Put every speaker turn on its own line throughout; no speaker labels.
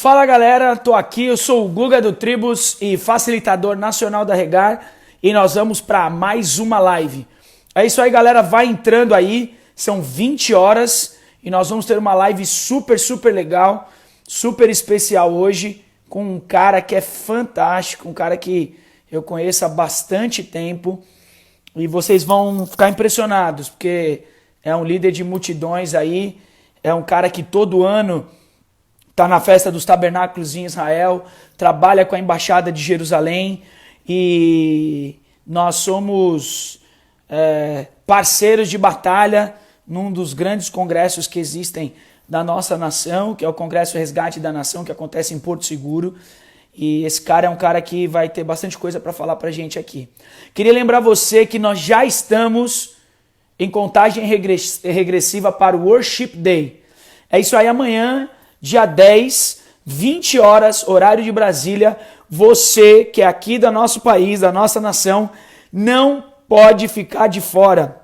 Fala galera, tô aqui, eu sou o Guga do Tribus e facilitador nacional da Regar e nós vamos para mais uma live. É isso aí galera, vai entrando aí, são 20 horas e nós vamos ter uma live super legal, super especial hoje com um cara que é fantástico, um cara que eu conheço há bastante tempo e vocês vão ficar impressionados porque é um líder de multidões aí, é um cara que todo ano está na festa dos tabernáculos em Israel, trabalha com a Embaixada de Jerusalém e nós somos parceiros de batalha num dos grandes congressos que existem da nossa nação, que é o Congresso Resgate da Nação, que acontece em Porto Seguro. E esse cara é um cara que vai ter bastante coisa para falar para a gente aqui. Queria lembrar você que nós já estamos em contagem regressiva para o Worship Day. É isso aí, amanhã, dia 10, 20 horas, horário de Brasília, você que é aqui do nosso país, da nossa nação, não pode ficar de fora.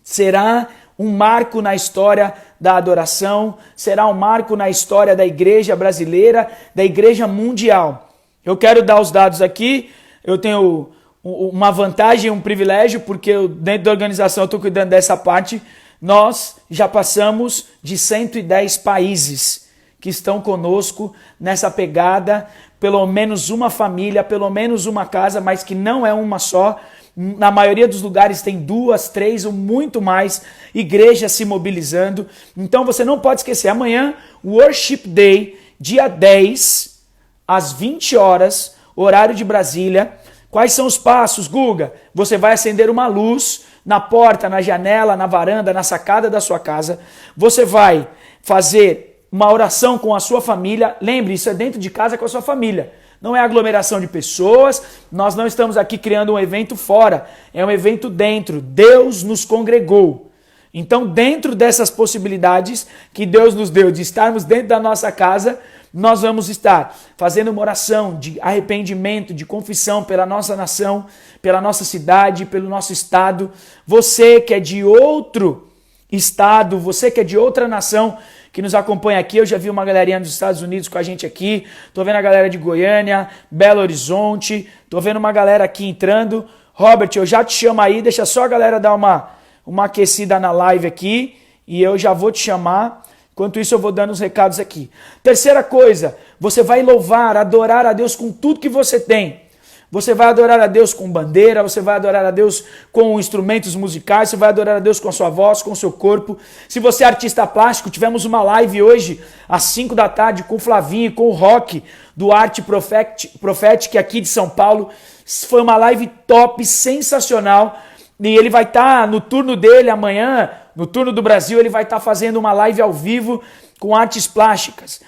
Será um marco na história da adoração, será um marco na história da igreja brasileira, da igreja mundial. Eu quero dar os dados aqui, eu tenho uma vantagem, um privilégio, porque eu, dentro da organização eu estou cuidando dessa parte. Nós já passamos de 110 países que estão conosco nessa pegada, pelo menos uma família, pelo menos uma casa, mas que não é uma só. Na maioria dos lugares tem 2, 3 ou muito mais igrejas se mobilizando. Então você não pode esquecer, amanhã, Worship Day, dia 10, às 20 horas, horário de Brasília. Quais são os passos, Guga? Você vai acender uma luz na porta, na janela, na varanda, na sacada da sua casa. Você vai fazer uma oração com a sua família. Lembre, isso é dentro de casa com a sua família. Não é aglomeração de pessoas, nós não estamos aqui criando um evento fora, é um evento dentro. Deus nos congregou. Então, dentro dessas possibilidades que Deus nos deu de estarmos dentro da nossa casa, nós vamos estar fazendo uma oração de arrependimento, de confissão pela nossa nação, pela nossa cidade, pelo nosso estado. Você que é de outro estado, você que é de outra nação, que nos acompanha aqui, eu já vi uma galerinha dos Estados Unidos com a gente aqui, tô vendo a galera de Goiânia, Belo Horizonte, tô vendo uma galera aqui entrando. Robert, eu já te chamo aí, deixa só a galera dar uma aquecida na live aqui e eu já vou te chamar. Enquanto isso eu vou dando os recados aqui. Terceira coisa, você vai louvar, adorar a Deus com tudo que você tem. Você vai adorar a Deus com bandeira, você vai adorar a Deus com instrumentos musicais, você vai adorar a Deus com a sua voz, com o seu corpo. Se você é artista plástico, tivemos uma live hoje, às 5 da tarde, com o Flavinho, com o Rock, do Arte Prophetic aqui de São Paulo. Foi uma live top, sensacional. E ele vai estar no turno dele amanhã, no turno do Brasil, ele vai estar fazendo uma live ao vivo com artes plásticas.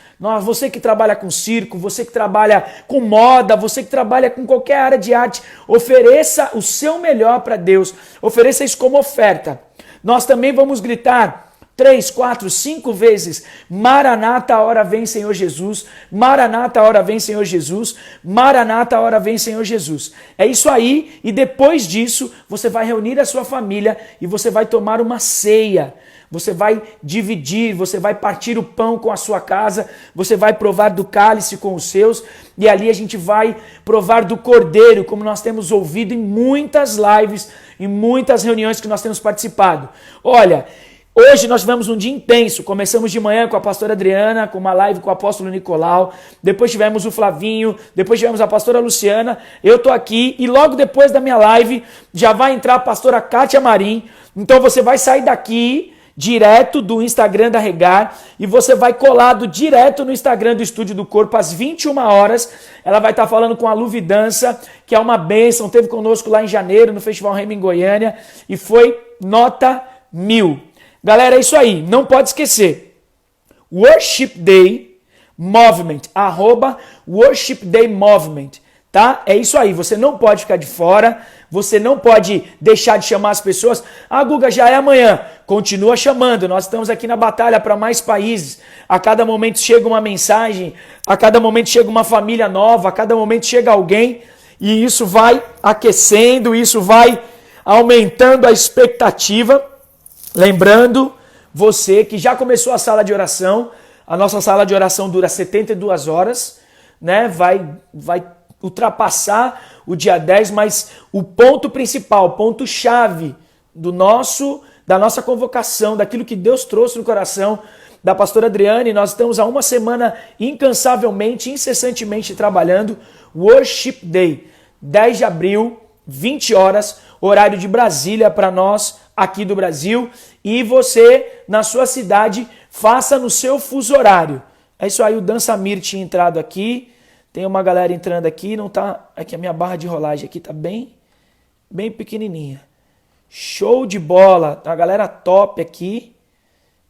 Você que trabalha com circo, você que trabalha com moda, você que trabalha com qualquer área de arte, ofereça o seu melhor para Deus, ofereça isso como oferta. Nós também vamos gritar 3, 4, 5 vezes, Maranata, a hora vem, Senhor Jesus, Maranata, a hora vem, Senhor Jesus, Maranata, a hora vem, Senhor Jesus. É isso aí, e depois disso, você vai reunir a sua família e você vai tomar uma ceia. Você vai dividir, você vai partir o pão com a sua casa, você vai provar do cálice com os seus, e ali a gente vai provar do cordeiro, como nós temos ouvido em muitas lives, em muitas reuniões que nós temos participado. Olha, hoje nós tivemos um dia intenso, começamos de manhã com a pastora Adriana, com uma live com o apóstolo Nicolau, depois tivemos o Flavinho, depois tivemos a pastora Luciana, eu estou aqui e logo depois da minha live já vai entrar a pastora Kátia Marim, então você vai sair daqui direto do Instagram da Regar e você vai colado direto no Instagram do Estúdio do Corpo às 21 horas. Ela vai estar falando com a Luvi Dança, que é uma bênção, teve conosco lá em janeiro no Festival Rema em Goiânia e foi nota 1000. Galera, é isso aí, não pode esquecer. Worship Day Movement, @Worship Day Movement, tá? É isso aí, você não pode ficar de fora, você não pode deixar de chamar as pessoas. Ah, Guga, já é amanhã. Continua chamando, nós estamos aqui na batalha para mais países. A cada momento chega uma mensagem, a cada momento chega uma família nova, a cada momento chega alguém e isso vai aquecendo, isso vai aumentando a expectativa. Lembrando, você que já começou a sala de oração, A nossa sala de oração dura 72 horas, né? Vai ultrapassar o dia 10, mas o ponto principal, o ponto-chave da nossa convocação, daquilo que Deus trouxe no coração da pastora Adriane, nós estamos há uma semana incansavelmente, incessantemente trabalhando. Worship Day, 10 de abril, 20 horas, horário de Brasília para nós aqui do Brasil. E você, na sua cidade, faça no seu fuso horário. É isso aí, o Dan Samir tinha entrado aqui. Tem uma galera entrando aqui, não tá... Aqui a minha barra de rolagem aqui tá bem pequenininha. Show de bola, a galera top aqui,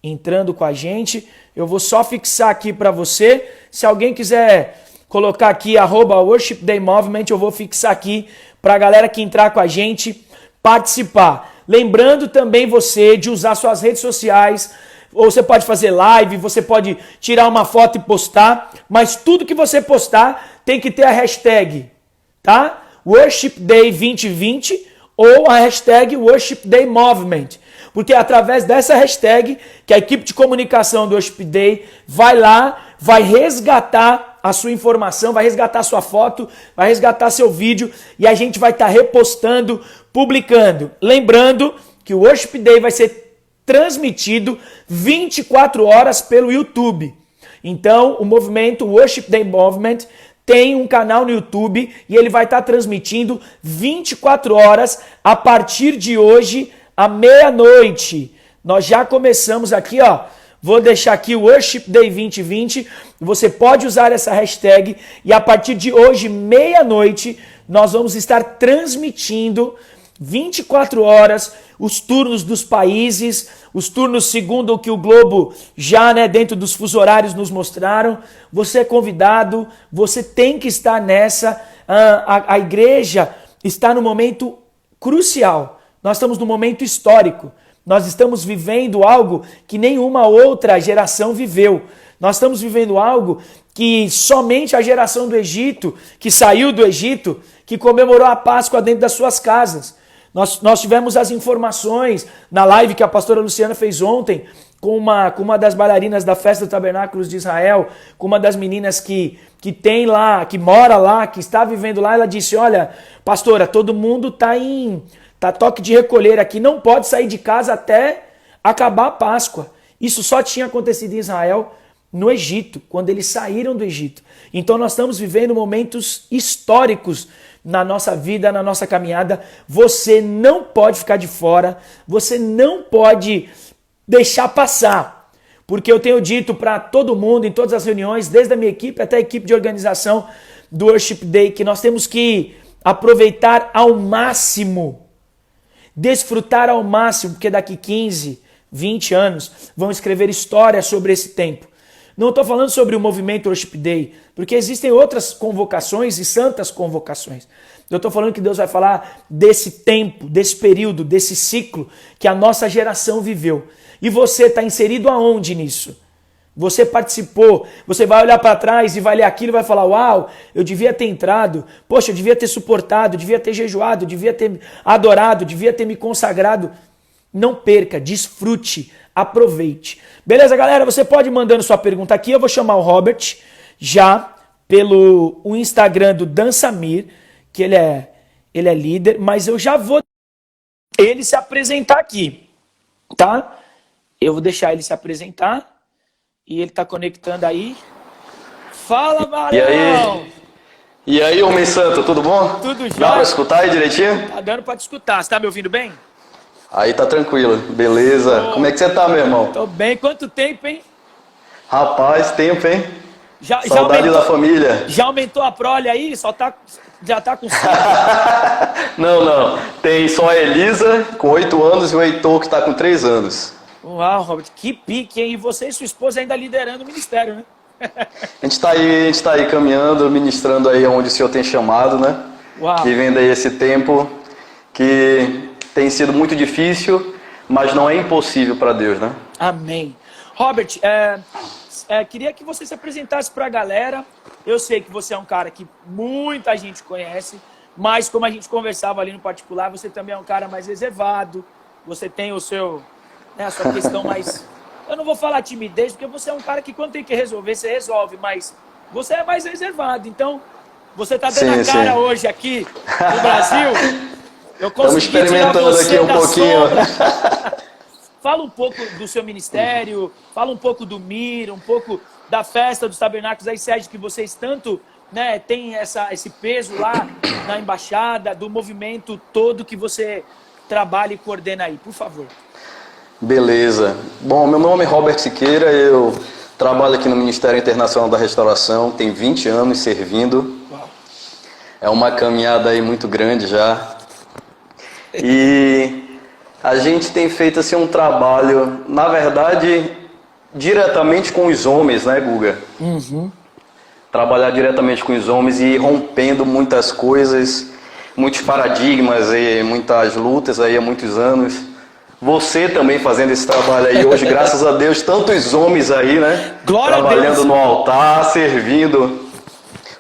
entrando com a gente. Eu vou só fixar aqui para você. Se alguém quiser colocar aqui @Worship Day Movement, eu vou fixar aqui para a galera que entrar com a gente participar. Lembrando também você de usar suas redes sociais, ou você pode fazer live, você pode tirar uma foto e postar, mas tudo que você postar tem que ter a hashtag, tá? Worship Day 2020 ou a hashtag Worship Day Movement. Porque é através dessa hashtag que a equipe de comunicação do Worship Day vai lá, vai resgatar a sua informação, vai resgatar sua foto, vai resgatar seu vídeo e a gente vai estar repostando, publicando. Lembrando que o Worship Day vai ser transmitido 24 horas pelo YouTube. Então, o movimento Worship Day Movement tem um canal no YouTube e ele vai estar transmitindo 24 horas a partir de hoje à meia-noite. Nós já começamos aqui, ó. Vou deixar aqui o Worship Day 2020. Você pode usar essa hashtag e a partir de hoje, meia-noite, nós vamos estar transmitindo 24 horas os turnos dos países, os turnos segundo o que o Globo já, né, dentro dos fusos horários nos mostraram. Você é convidado, você tem que estar nessa. A igreja está no momento crucial. Nós estamos num momento histórico. Nós estamos vivendo algo que nenhuma outra geração viveu. Nós estamos vivendo algo que somente a geração do Egito, que saiu do Egito, que comemorou a Páscoa dentro das suas casas. Nós tivemos as informações na live que a pastora Luciana fez ontem com uma das bailarinas da Festa do Tabernáculos de Israel, com uma das meninas que tem lá, que mora lá, que está vivendo lá. Ela disse, olha, pastora, todo mundo tá toque de recolher aqui, não pode sair de casa até acabar a Páscoa. Isso só tinha acontecido em Israel, no Egito, quando eles saíram do Egito. Então nós estamos vivendo momentos históricos na nossa vida, na nossa caminhada. Você não pode ficar de fora, você não pode deixar passar. Porque eu tenho dito para todo mundo, em todas as reuniões, desde a minha equipe até a equipe de organização do Worship Day, que nós temos que aproveitar ao máximo, desfrutar ao máximo, porque daqui 15, 20 anos vão escrever história sobre esse tempo. Não estou falando sobre o movimento Worship Day, porque existem outras convocações e santas convocações. Eu estou falando que Deus vai falar desse tempo, desse período, desse ciclo que a nossa geração viveu. E você está inserido aonde nisso? Você participou, você vai olhar para trás e vai ler aquilo e vai falar, uau, eu devia ter entrado, poxa, eu devia ter suportado, eu devia ter jejuado, eu devia ter adorado, eu devia ter me consagrado. Não perca, desfrute, aproveite. Beleza, galera? Você pode ir mandando sua pergunta aqui. Eu vou chamar o Robert já pelo o Instagram do Dan Samir, que ele é líder, mas eu já vou ele se apresentar aqui, tá? Eu vou deixar ele se apresentar e ele tá conectando aí. Fala, Marião!
E aí, homem santo, tudo bom?
Tudo jóia?
Dá pra escutar aí direitinho?
Tá dando pra te escutar. Você tá me ouvindo bem?
Aí tá tranquilo, beleza. Como é que você tá, meu irmão?
Tô bem. Quanto tempo, hein?
Rapaz, tempo, hein?
Já
Saudade
aumentou,
da família.
Já aumentou a prole aí? Já tá com 5?
Não. Tem só a Elisa, com 8 anos, e o Heitor, que tá com 3 anos.
Uau, Robert, que pique, hein? E você e sua esposa ainda liderando o ministério, né?
A gente tá aí caminhando, ministrando aí onde o Senhor tem chamado, né?
Uau.
Vivendo aí esse tempo que tem sido muito difícil, mas não é impossível para Deus, né?
Amém. Robert, queria que você se apresentasse para a galera. Eu sei que você é um cara que muita gente conhece, mas como a gente conversava ali no particular, você também é um cara mais reservado, você tem o seu, né, a sua questão mais eu não vou falar timidez, porque você é um cara que quando tem que resolver, você resolve, mas você é mais reservado. Então, você tá dando a cara hoje aqui no Brasil, eu consegui
Estamos experimentando aqui um pouquinho.
Fala um pouco do seu ministério, fala um pouco do MIR, um pouco da festa dos tabernáculos aí, Sérgio, que vocês tanto, né, tem esse peso lá na embaixada, do movimento todo que você trabalha e coordena aí, por favor.
Beleza. Bom, meu nome é Robert Siqueira, eu trabalho aqui no Ministério Internacional da Restauração, tem 20 anos servindo. Uau. É uma caminhada aí muito grande já. E a gente tem feito assim um trabalho, na verdade, diretamente com os homens, né, Guga?
Uhum.
Trabalhar diretamente com os homens e ir rompendo muitas coisas, muitos paradigmas e muitas lutas aí há muitos anos. Você também fazendo esse trabalho aí hoje, graças a Deus, tantos homens aí, né?
Glória
trabalhando no altar, servindo.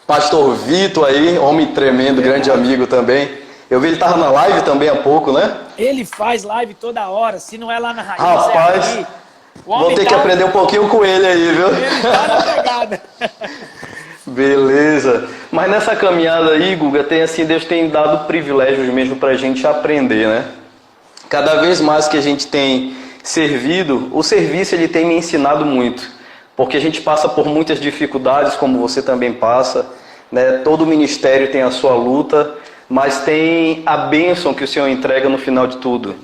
Pastor Vitor aí, homem tremendo, grande amigo também. Eu vi ele estava na live também há pouco, né?
Ele faz live toda hora, se não é lá na raiz,
rapaz,
é aqui.
Vou ter que aprender um pouquinho com ele aí, viu?
Ele tá na pegada.
Beleza. Mas nessa caminhada aí, Guga, tem assim, Deus tem dado privilégios mesmo pra gente aprender, né? Cada vez mais que a gente tem servido, o serviço ele tem me ensinado muito. Porque a gente passa por muitas dificuldades, como você também passa, né? Todo ministério tem a sua luta, mas tem a bênção que o Senhor entrega no final de tudo.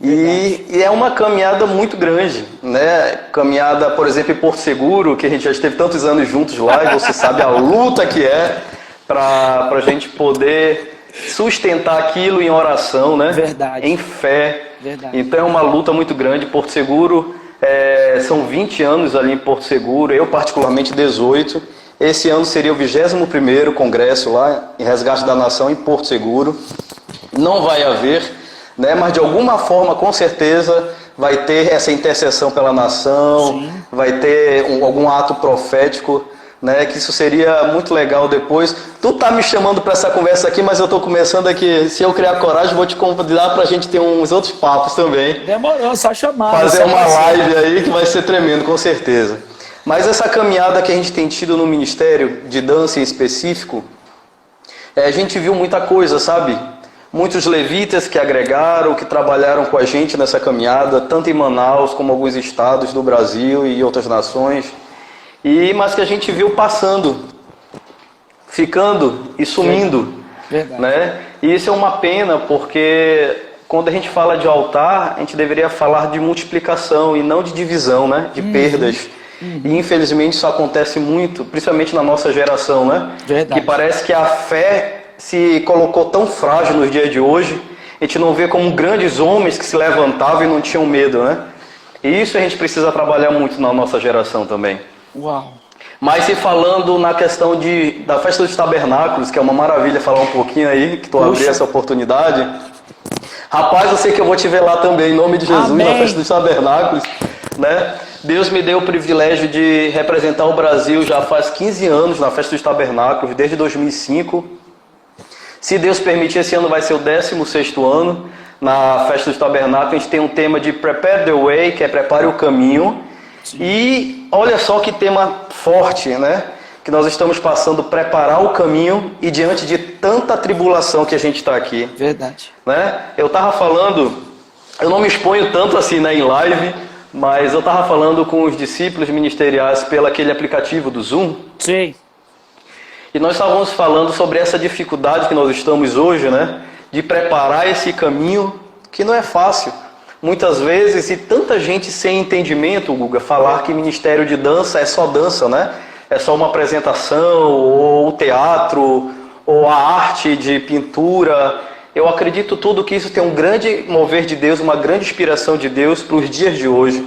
E é uma caminhada muito grande, né? Caminhada, por exemplo, em Porto Seguro, que a gente já esteve tantos anos juntos lá, e você sabe a luta que é para a gente poder sustentar aquilo em oração, né?
Verdade.
Em fé.
Verdade.
Então é uma luta muito grande. Porto Seguro, são 20 anos ali em Porto Seguro, eu particularmente 18. Esse ano seria o 21º congresso lá em Resgate da Nação em Porto Seguro. Não vai haver, né? Mas de alguma forma, com certeza, vai ter essa intercessão pela nação. Sim. Vai ter algum ato profético, né? Que isso seria muito legal depois. Tu tá me chamando para essa conversa aqui, mas eu tô começando aqui. Se eu criar coragem, vou te convidar para a gente ter uns outros papos também.
Demorou, só chamar.
Fazer uma live aí que vai ser tremendo, com certeza. Mas essa caminhada que a gente tem tido no Ministério de Dança em específico, a gente viu muita coisa, sabe? Muitos levitas que agregaram, que trabalharam com a gente nessa caminhada, tanto em Manaus como alguns estados do Brasil e outras nações. Mas que a gente viu passando, ficando e sumindo.
Verdade.
Né? E isso é uma pena, porque quando a gente fala de altar, a gente deveria falar de multiplicação e não de divisão, né? De perdas. E infelizmente isso acontece muito, principalmente na nossa geração, né?
Verdade.
Que parece que a fé se colocou tão frágil nos dias de hoje, a gente não vê como grandes homens que se levantavam e não tinham medo, né? E isso a gente precisa trabalhar muito na nossa geração também.
Uau!
Mas se falando na questão da festa dos tabernáculos, que é uma maravilha falar um pouquinho aí, que tu abriu essa oportunidade. Rapaz, eu sei que eu vou te ver lá também, em nome de Jesus, Amém. Na festa dos tabernáculos, né? Deus me deu o privilégio de representar o Brasil já faz 15 anos na Festa dos Tabernáculos, desde 2005. Se Deus permitir, esse ano vai ser o 16º ano. Na Festa dos Tabernáculos, a gente tem um tema de Prepare the Way, que é Prepare o Caminho. Sim. E olha só que tema forte, né? Que nós estamos passando, preparar o caminho e diante de tanta tribulação que a gente está aqui.
Verdade.
Né? Eu estava falando, eu não me exponho tanto assim, né, em live, mas eu estava falando com os discípulos ministeriais pelo aquele aplicativo do Zoom.
Sim.
E nós estávamos falando sobre essa dificuldade que nós estamos hoje, né? De preparar esse caminho que não é fácil. Muitas vezes, e tanta gente sem entendimento, Guga, falar que ministério de dança é só dança, né? É só uma apresentação, ou teatro, ou a arte de pintura. Eu acredito tudo que isso tem um grande mover de Deus, uma grande inspiração de Deus para os dias de hoje.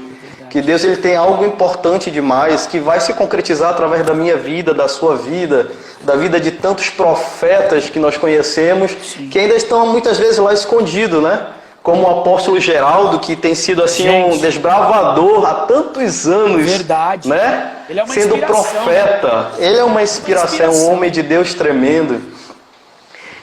Que Deus ele tem algo importante demais, que vai se concretizar através da minha vida, da sua vida, da vida de tantos profetas que nós conhecemos, Sim. que ainda estão muitas vezes lá escondidos, né? Como o apóstolo Geraldo, que tem sido assim um desbravador há tantos anos.
Verdade.
Né?
Ele é uma
sendo profeta. Ele é uma inspiração, um homem de Deus tremendo.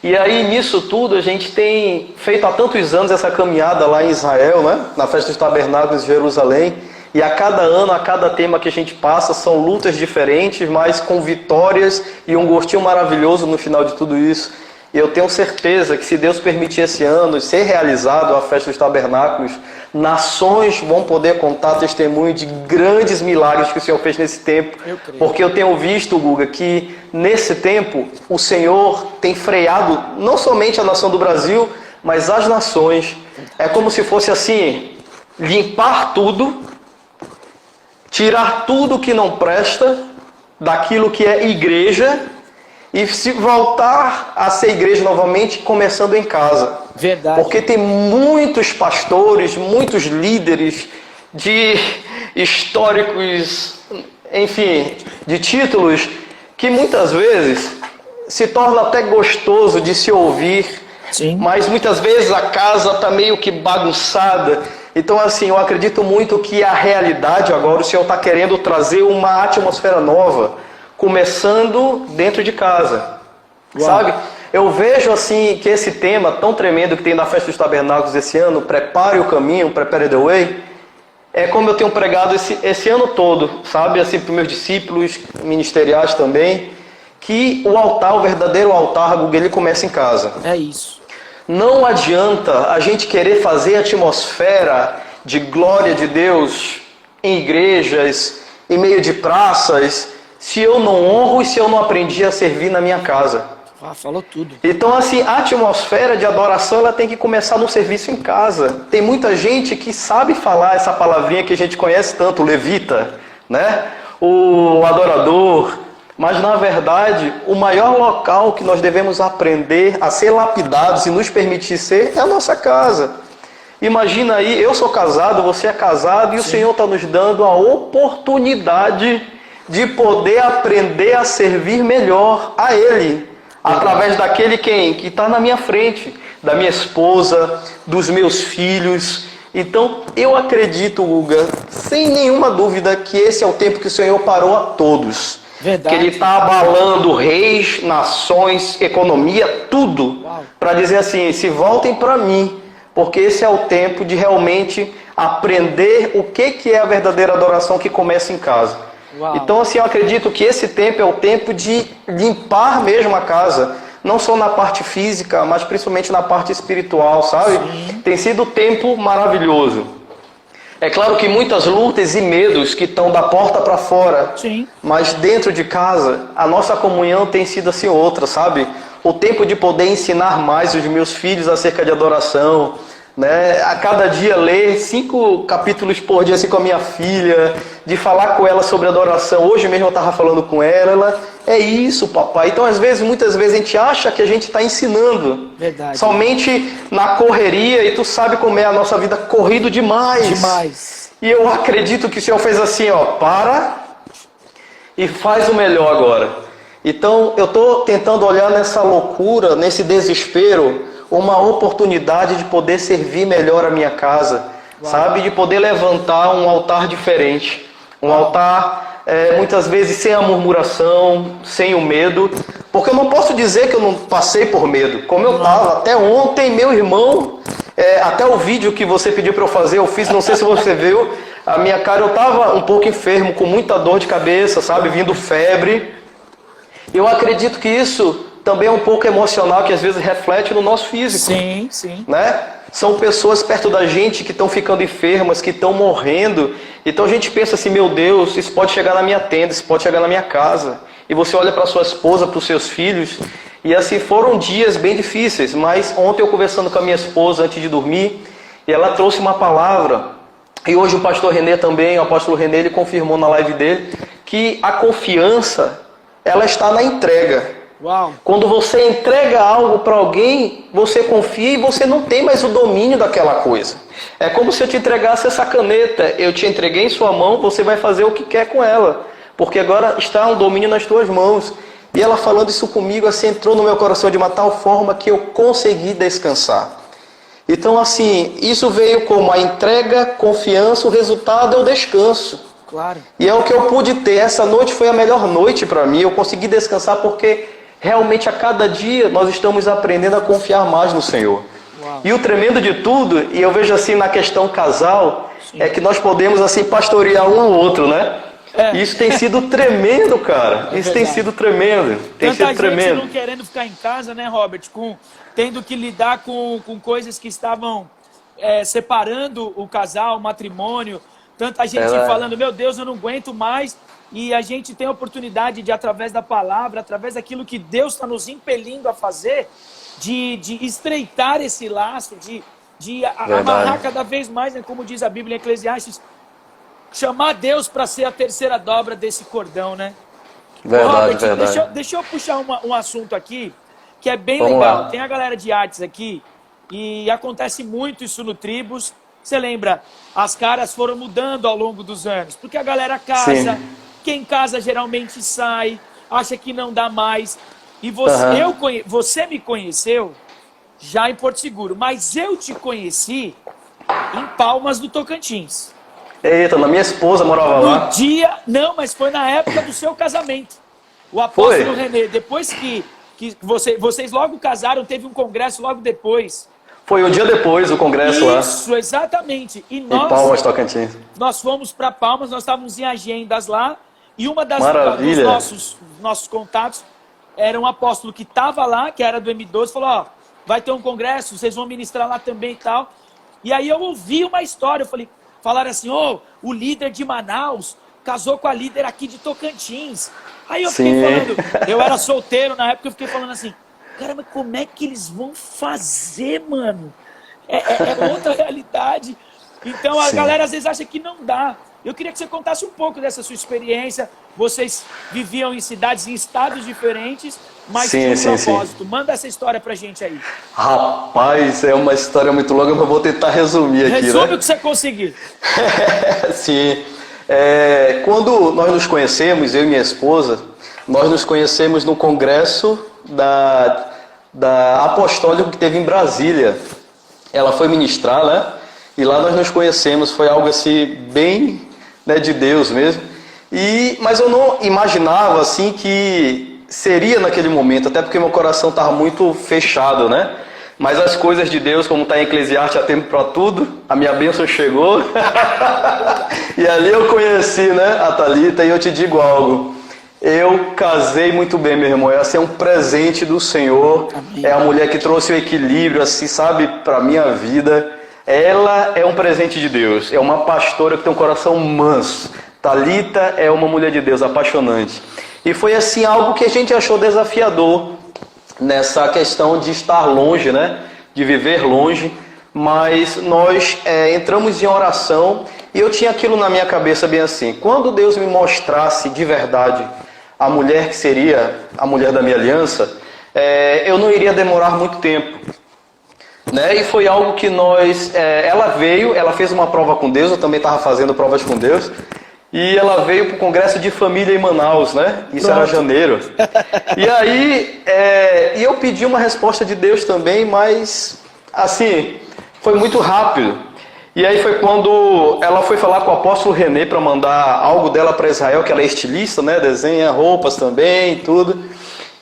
E aí, nisso tudo, a gente tem feito há tantos anos essa caminhada lá em Israel, né? Na Festa dos Tabernáculos de Jerusalém. E a cada ano, a cada tema que a gente passa, são lutas diferentes, mas com vitórias e um gostinho maravilhoso no final de tudo isso. E eu tenho certeza que, se Deus permitir esse ano ser realizado a Festa dos Tabernáculos, nações vão poder contar testemunho de grandes milagres que o Senhor fez nesse tempo. Porque eu tenho visto, Guga, que nesse tempo o Senhor tem freado não somente a nação do Brasil, mas as nações. É como se fosse assim, limpar tudo, tirar tudo que não presta daquilo que é igreja e se voltar a ser igreja novamente, começando em casa.
Verdade.
Porque tem muitos pastores, muitos líderes de históricos, enfim, de títulos, que muitas vezes se torna até gostoso de se ouvir.
Sim.
Mas muitas vezes a casa está meio que bagunçada. Então, assim, eu acredito muito que a realidade agora, o Senhor está querendo trazer uma atmosfera nova, começando dentro de casa. Uau. Sabe? Eu vejo, assim, que esse tema tão tremendo que tem na Festa dos Tabernáculos esse ano, prepare o caminho, prepare the way, é como eu tenho pregado esse ano todo, sabe? Assim, para os meus discípulos ministeriais também, que o altar, o verdadeiro altar, ele começa em casa.
É isso.
Não adianta a gente querer fazer a atmosfera de glória de Deus em igrejas, em meio de praças, se eu não honro e se eu não aprendi a servir na minha casa.
Ah, falou tudo.
Então, assim, a atmosfera de adoração, ela tem que começar no serviço em casa. Tem muita gente que sabe falar essa palavrinha que a gente conhece tanto, o levita, né? O adorador. Mas, na verdade, o maior local que nós devemos aprender a ser lapidados e nos permitir ser é a nossa casa. Imagina aí, eu sou casado, você é casado, e o Senhor está nos dando a oportunidade de poder aprender a servir melhor a Ele. Através daquele que está na minha frente, da minha esposa, dos meus filhos. Então, eu acredito, Guga, sem nenhuma dúvida, que esse é o tempo que o Senhor parou a todos.
Verdade.
Que Ele está abalando reis, nações, economia, tudo. Para dizer assim, se voltem para mim, porque esse é o tempo de realmente aprender o que é a verdadeira adoração que começa em casa. Uau. Então, assim, eu acredito que esse tempo é o tempo de limpar mesmo a casa. Não só na parte física, mas principalmente na parte espiritual, sabe? Sim. Tem sido um tempo maravilhoso. É claro que muitas lutas e medos que estão da porta para fora. Sim. Mas dentro de casa, a nossa comunhão tem sido assim outra, sabe? O tempo de poder ensinar mais os meus filhos acerca de adoração, né? A cada dia ler 5 capítulos por dia assim com a minha filha, de falar com ela sobre adoração. Hoje mesmo eu estava falando com ela, é isso, papai. Então, muitas vezes a gente acha que a gente está ensinando.
Verdade.
Somente na correria, e tu sabe como é a nossa vida, corrido demais.
Demais.
E eu acredito que o Senhor fez assim, ó, para e faz o melhor agora. Então, eu estou tentando olhar nessa loucura, nesse desespero, uma oportunidade de poder servir melhor a minha casa, sabe? De poder levantar um altar diferente. Um altar, muitas vezes, sem a murmuração, sem o medo. Porque eu não posso dizer que eu não passei por medo. Como eu estava. Até ontem, meu irmão, até o vídeo que você pediu para eu fazer, eu fiz, não sei se você viu, a minha cara, eu estava um pouco enfermo, com muita dor de cabeça, sabe? Vindo febre. Eu acredito que isso também é um pouco emocional, que às vezes reflete no nosso físico.
Sim, sim.
Né? São pessoas perto da gente que estão ficando enfermas, que estão morrendo. Então a gente pensa assim, meu Deus, isso pode chegar na minha tenda, isso pode chegar na minha casa. E você olha para sua esposa, para os seus filhos. E assim, foram dias bem difíceis. Mas ontem eu conversando com a minha esposa antes de dormir, e ela trouxe uma palavra. E hoje o pastor Renê também, o apóstolo Renê, ele confirmou na live dele, que a confiança, ela está na entrega.
Uau.
Quando você entrega algo para alguém, você confia e você não tem mais o domínio daquela coisa. É como se eu te entregasse essa caneta, eu te entreguei em sua mão, você vai fazer o que quer com ela, porque agora está um domínio nas tuas mãos. E ela falando isso comigo, assim, entrou no meu coração de uma tal forma que eu consegui descansar. Então, assim, isso veio como a entrega, confiança, o resultado é o descanso.
Claro.
E é o que eu pude ter. Essa noite foi a melhor noite para mim, eu consegui descansar porque realmente a cada dia nós estamos aprendendo a confiar mais no Senhor.
Uau.
E o tremendo de tudo, e eu vejo assim na questão casal,
Sim.
é que nós podemos assim pastorear um ao outro, né? Isso tem sido tremendo, cara. Isso tem sido tremendo. Tem sido tremendo.
Gente não querendo ficar em casa, né, Robert? Tendo que lidar com coisas que estavam separando o casal, o matrimônio. Tanta gente falando, meu Deus, eu não aguento mais. E a gente tem a oportunidade de, através da palavra, através daquilo que Deus está nos impelindo a fazer, de estreitar esse laço, de amarrar cada vez mais, né, como diz a Bíblia em Eclesiastes, chamar Deus para ser a terceira dobra desse cordão, né?
Verdade,
Robert,
verdade.
Deixa eu puxar um assunto aqui que é bem
Vamos
legal.
lá.
Tem a galera de artes aqui e acontece muito isso no Tribos. Você lembra? As caras foram mudando ao longo dos anos, porque a galera casa,
Sim.
quem casa geralmente sai, acha que não dá mais. E você me conheceu já em Porto Seguro, mas eu te conheci em Palmas do Tocantins.
Eita, minha esposa morava lá.
Não, mas foi na época do seu casamento. O apóstolo René, depois que vocês logo casaram, teve um congresso logo depois.
Foi um dia depois do congresso lá.
Isso, exatamente. E
Em Palmas, Tocantins.
nós fomos para Palmas, nós estávamos em agendas lá, e uma dos nossos contatos era um apóstolo que estava lá, que era do M12, falou, ó, vai ter um congresso, vocês vão ministrar lá também e tal. E aí eu ouvi uma história, falaram assim, o líder de Manaus casou com a líder aqui de Tocantins. Aí eu fiquei falando, eu era solteiro na época, eu fiquei falando assim, caramba, como é que eles vão fazer, mano? É outra realidade. Então a galera às vezes acha que não dá. Eu queria que você contasse um pouco dessa sua experiência. Vocês viviam em cidades, em estados diferentes, mas tinha um propósito. Manda essa história pra gente aí.
Rapaz, é uma história muito longa, mas eu vou tentar resumir aqui,
Resume o que você conseguir.
Sim. Quando nós nos conhecemos, eu e minha esposa, nós nos conhecemos no congresso da Apostólico que teve em Brasília. Ela foi ministrar, né? E lá nós nos conhecemos, foi algo assim, bem, né, de Deus mesmo. Mas eu não imaginava assim que seria naquele momento, até porque meu coração estava muito fechado, né? Mas as coisas de Deus, como está em Eclesiastes, há tempo para tudo, a minha bênção chegou. E ali eu conheci, né, a Thalita, e eu te digo algo. Eu casei muito bem, meu irmão. Essa é um presente do Senhor. Amém. É a mulher que trouxe o equilíbrio, assim, sabe, para a minha vida. Ela é um presente de Deus. É uma pastora que tem um coração manso. Thalita é uma mulher de Deus, apaixonante. E foi assim algo que a gente achou desafiador nessa questão de estar longe, né? De viver longe. Mas nós entramos em oração e eu tinha aquilo na minha cabeça bem assim. Quando Deus me mostrasse de verdade a mulher que seria a mulher da minha aliança, eu não iria demorar muito tempo. Né? E foi algo que ela veio, ela fez uma prova com Deus, eu também estava fazendo provas com Deus, e ela veio para o Congresso de Família em Manaus, né? Isso era janeiro. E aí, eu pedi uma resposta de Deus também, mas, assim, foi muito rápido. E aí foi quando ela foi falar com o apóstolo René para mandar algo dela para Israel, que ela é estilista, né? Desenha roupas também e tudo.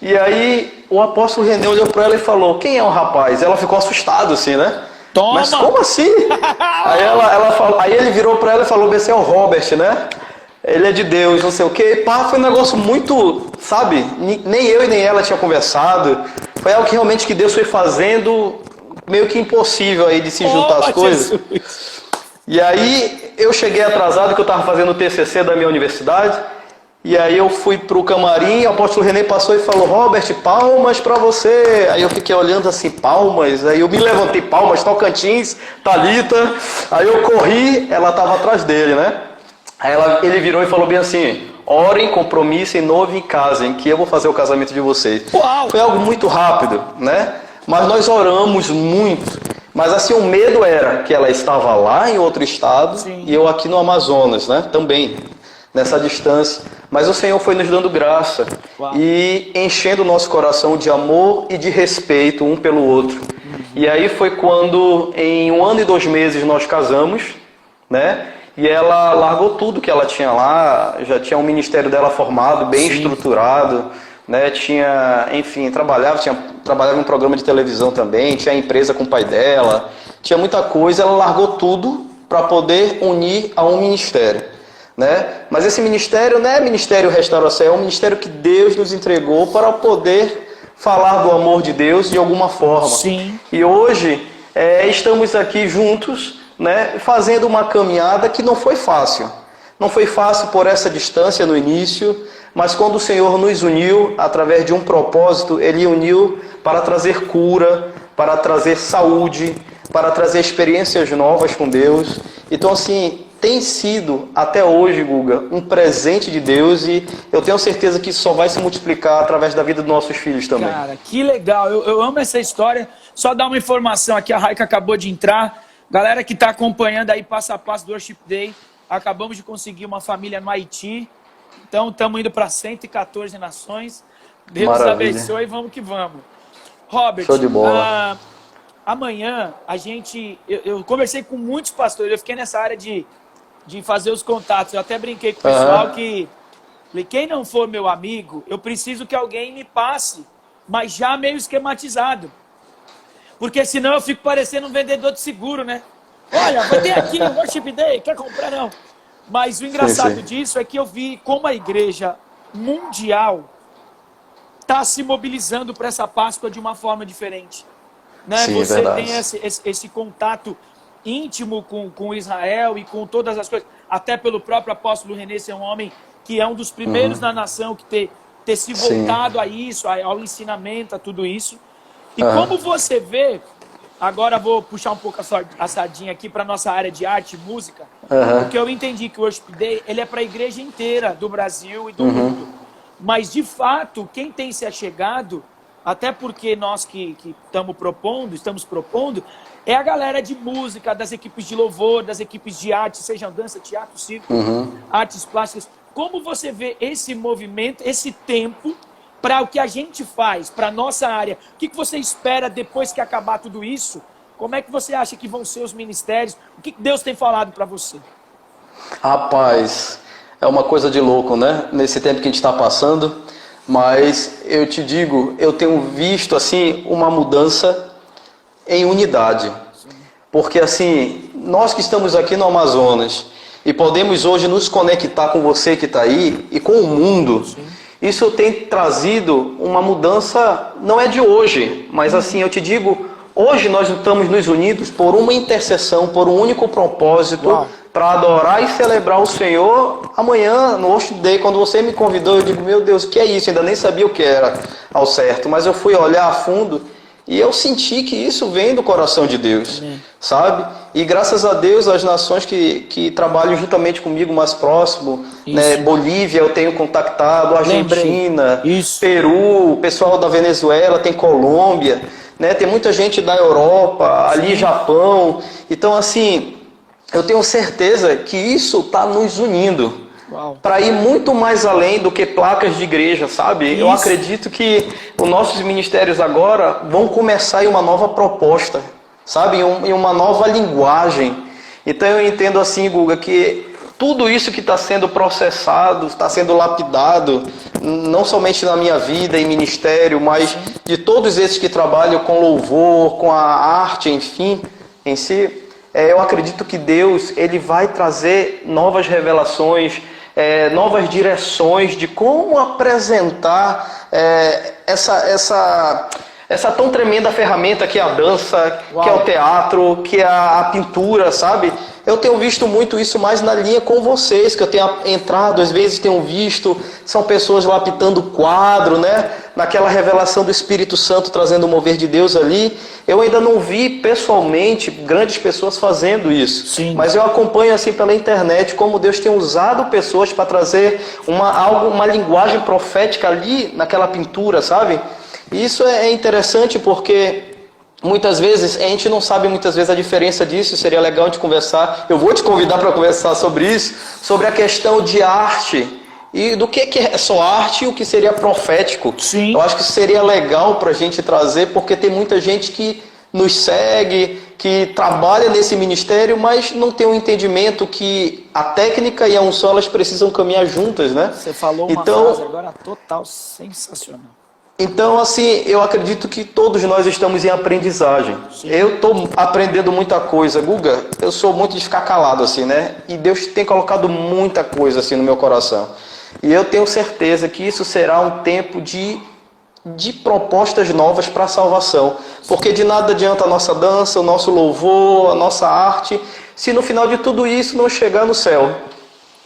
E aí o apóstolo René olhou para ela e falou, quem é o rapaz? Ela ficou assustada assim, né?
Toma!
Mas como assim? Aí ele virou para ela e falou, esse é o Robert, né? Ele é de Deus, não sei o quê. Pá, foi um negócio muito, sabe? Nem eu e nem ela tinha conversado. Foi algo que realmente que Deus foi fazendo meio que impossível aí de se juntar as coisas. Jesus. E aí eu cheguei atrasado, que eu estava fazendo o TCC da minha universidade. E aí eu fui pro camarim, o apóstolo René passou e falou, Robert, palmas para você. Aí eu fiquei olhando assim, palmas. Aí eu me levantei, palmas, Tocantins, Thalita. Aí eu corri, ela estava atrás dele, né? Aí ele virou e falou bem assim, orem, compromissem, noivem e casem, que eu vou fazer o casamento de vocês. Uau. Foi algo muito rápido, né? Mas nós oramos muito. Mas assim, o medo era que ela estava lá em outro estado. Sim. E eu aqui no Amazonas, né? Também, nessa distância. Mas o Senhor foi nos dando graça. Uau. E enchendo o nosso coração de amor e de respeito um pelo outro. E aí foi quando, em 1 ano e 2 meses, nós casamos, né? E ela largou tudo que ela tinha lá, já tinha um ministério dela formado, bem Sim. estruturado. né? Tinha, enfim, trabalhava em um programa de televisão também, tinha a empresa com o pai dela, tinha muita coisa, ela largou tudo para poder unir a um ministério, né? Mas esse ministério não é ministério restauração, é um ministério que Deus nos entregou para poder falar do amor de Deus de alguma forma.
Sim.
E hoje estamos aqui juntos, né, fazendo uma caminhada que não foi fácil. Não foi fácil por essa distância no início, mas quando o Senhor nos uniu através de um propósito, Ele uniu para trazer cura, para trazer saúde, para trazer experiências novas com Deus. Então, assim, tem sido, até hoje, Guga, um presente de Deus, e eu tenho certeza que isso só vai se multiplicar através da vida dos nossos filhos também.
Cara, que legal. Eu amo essa história. Só dar uma informação aqui, a Raika acabou de entrar. Galera que está acompanhando aí passo a passo do Worship Day, acabamos de conseguir uma família no Haiti. Então, estamos indo para 114 nações. Deus
Maravilha.
abençoe e vamos que vamos. Robert,
Show de bola.
Amanhã eu conversei com muitos pastores, eu fiquei nessa área de fazer os contatos. Eu até brinquei com o pessoal que quem não for meu amigo, eu preciso que alguém me passe, mas já meio esquematizado. Porque senão eu fico parecendo um vendedor de seguro, né? Olha, vai ter aqui o Worship Day, quer comprar não? Mas o engraçado disso é que eu vi como a igreja mundial está se mobilizando para essa Páscoa de uma forma diferente. Né?
Sim,
você
verdade.
tem esse contato íntimo com Israel e com todas as coisas. Até pelo próprio apóstolo René ser um homem que é um dos primeiros na nação que ter se voltado a isso, ao ensinamento, a tudo isso. E como você vê, agora vou puxar um pouco a sardinha aqui para a nossa área de arte e música, porque eu entendi que o Worship Day ele é para a igreja inteira do Brasil e do mundo. Mas, de fato, quem tem se achegado, até porque nós que estamos propondo, é a galera de música, das equipes de louvor, das equipes de arte, seja dança, teatro, circo, artes plásticas. Como você vê esse movimento, esse tempo, para o que a gente faz, para a nossa área? O que você espera depois que acabar tudo isso? Como é que você acha que vão ser os ministérios? O que Deus tem falado para você?
Rapaz, é uma coisa de louco, né? Nesse tempo que a gente está passando. Mas eu te digo, eu tenho visto assim uma mudança em unidade. Porque assim, nós que estamos aqui no Amazonas e podemos hoje nos conectar com você que está aí e com o mundo, isso tem trazido uma mudança, não é de hoje, mas assim, eu te digo, hoje nós estamos nos unidos por uma intercessão, por um único propósito, para adorar e celebrar o Senhor. Amanhã, no Worship Day, quando você me convidou, eu digo, meu Deus, o que é isso? Eu ainda nem sabia o que era ao certo, mas eu fui olhar a fundo e eu senti que isso vem do coração de Deus, sabe? E graças a Deus, as nações que trabalham juntamente comigo mais próximo, né? Bolívia eu tenho contactado, Argentina, Peru, o pessoal da Venezuela, tem Colômbia, né? Tem muita gente da Europa, ali Japão. Então, assim, eu tenho certeza que isso está nos unindo para ir muito mais além do que placas de igreja, sabe? Isso. Eu acredito que os nossos ministérios agora vão começar em uma nova proposta, sabe? Em uma nova linguagem. Então eu entendo assim, Guga, que tudo isso que está sendo processado, está sendo lapidado, não somente na minha vida e ministério, mas de todos esses que trabalham com louvor, com a arte, enfim, em si, eu acredito que Deus ele vai trazer novas revelações, novas direções de como apresentar essa tão tremenda ferramenta que é a dança, que é o teatro, que é a pintura, sabe? Eu tenho visto muito isso mais na linha com vocês, que eu tenho entrado, às vezes tenho visto, são pessoas lapidando quadro, né? Naquela revelação do Espírito Santo trazendo o mover de Deus ali. Eu ainda não vi pessoalmente grandes pessoas fazendo isso. Mas eu acompanho assim pela internet como Deus tem usado pessoas para trazer uma linguagem profética ali naquela pintura, sabe? E isso é interessante porque muitas vezes, a gente não sabe muitas vezes a diferença disso, seria legal de conversar. Eu vou te convidar para conversar sobre isso, sobre a questão de arte e do que é só arte e o que seria profético. Eu acho que isso seria legal para a gente trazer, porque tem muita gente que nos segue, que trabalha nesse ministério, mas não tem um entendimento que a técnica e a unção elas precisam caminhar juntas, né?
Você falou uma frase agora total sensacional.
Então, assim, eu acredito que todos nós estamos em aprendizagem. Sim. Eu estou aprendendo muita coisa. Guga, eu sou muito de ficar calado, assim, né? E Deus tem colocado muita coisa, assim, no meu coração. E eu tenho certeza que isso será um tempo de propostas novas para a salvação. Porque de nada adianta a nossa dança, o nosso louvor, a nossa arte, se no final de tudo isso não chegar no céu.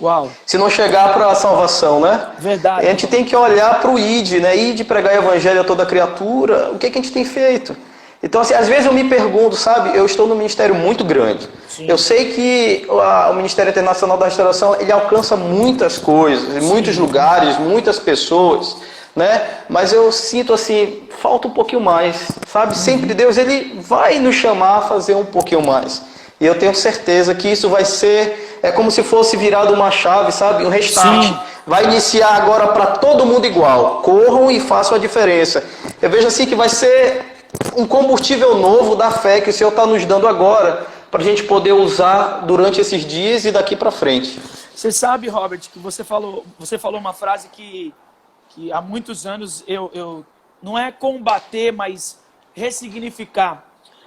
Uau.
Se não chegar para a salvação, né?
Verdade.
A gente tem que olhar para o ID, né? ID, pregar o evangelho a toda criatura. O que a gente tem feito? Então, assim, às vezes eu me pergunto, sabe? Eu estou num ministério muito grande. Sim. Eu sei que o Ministério Internacional da Restauração, ele alcança muitas coisas, em muitos lugares, muitas pessoas, né? Mas eu sinto assim, falta um pouquinho mais, sabe? Sempre Deus, ele vai nos chamar a fazer um pouquinho mais. E eu tenho certeza que isso vai ser, é como se fosse virado uma chave, sabe? Um restart. Sim. Vai iniciar agora para todo mundo igual. Corram e façam a diferença. Eu vejo assim que vai ser um combustível novo da fé que o Senhor está nos dando agora, para a gente poder usar durante esses dias e daqui para frente.
Você sabe, Robert, que você falou uma frase que há muitos anos eu não é combater, mas ressignificar.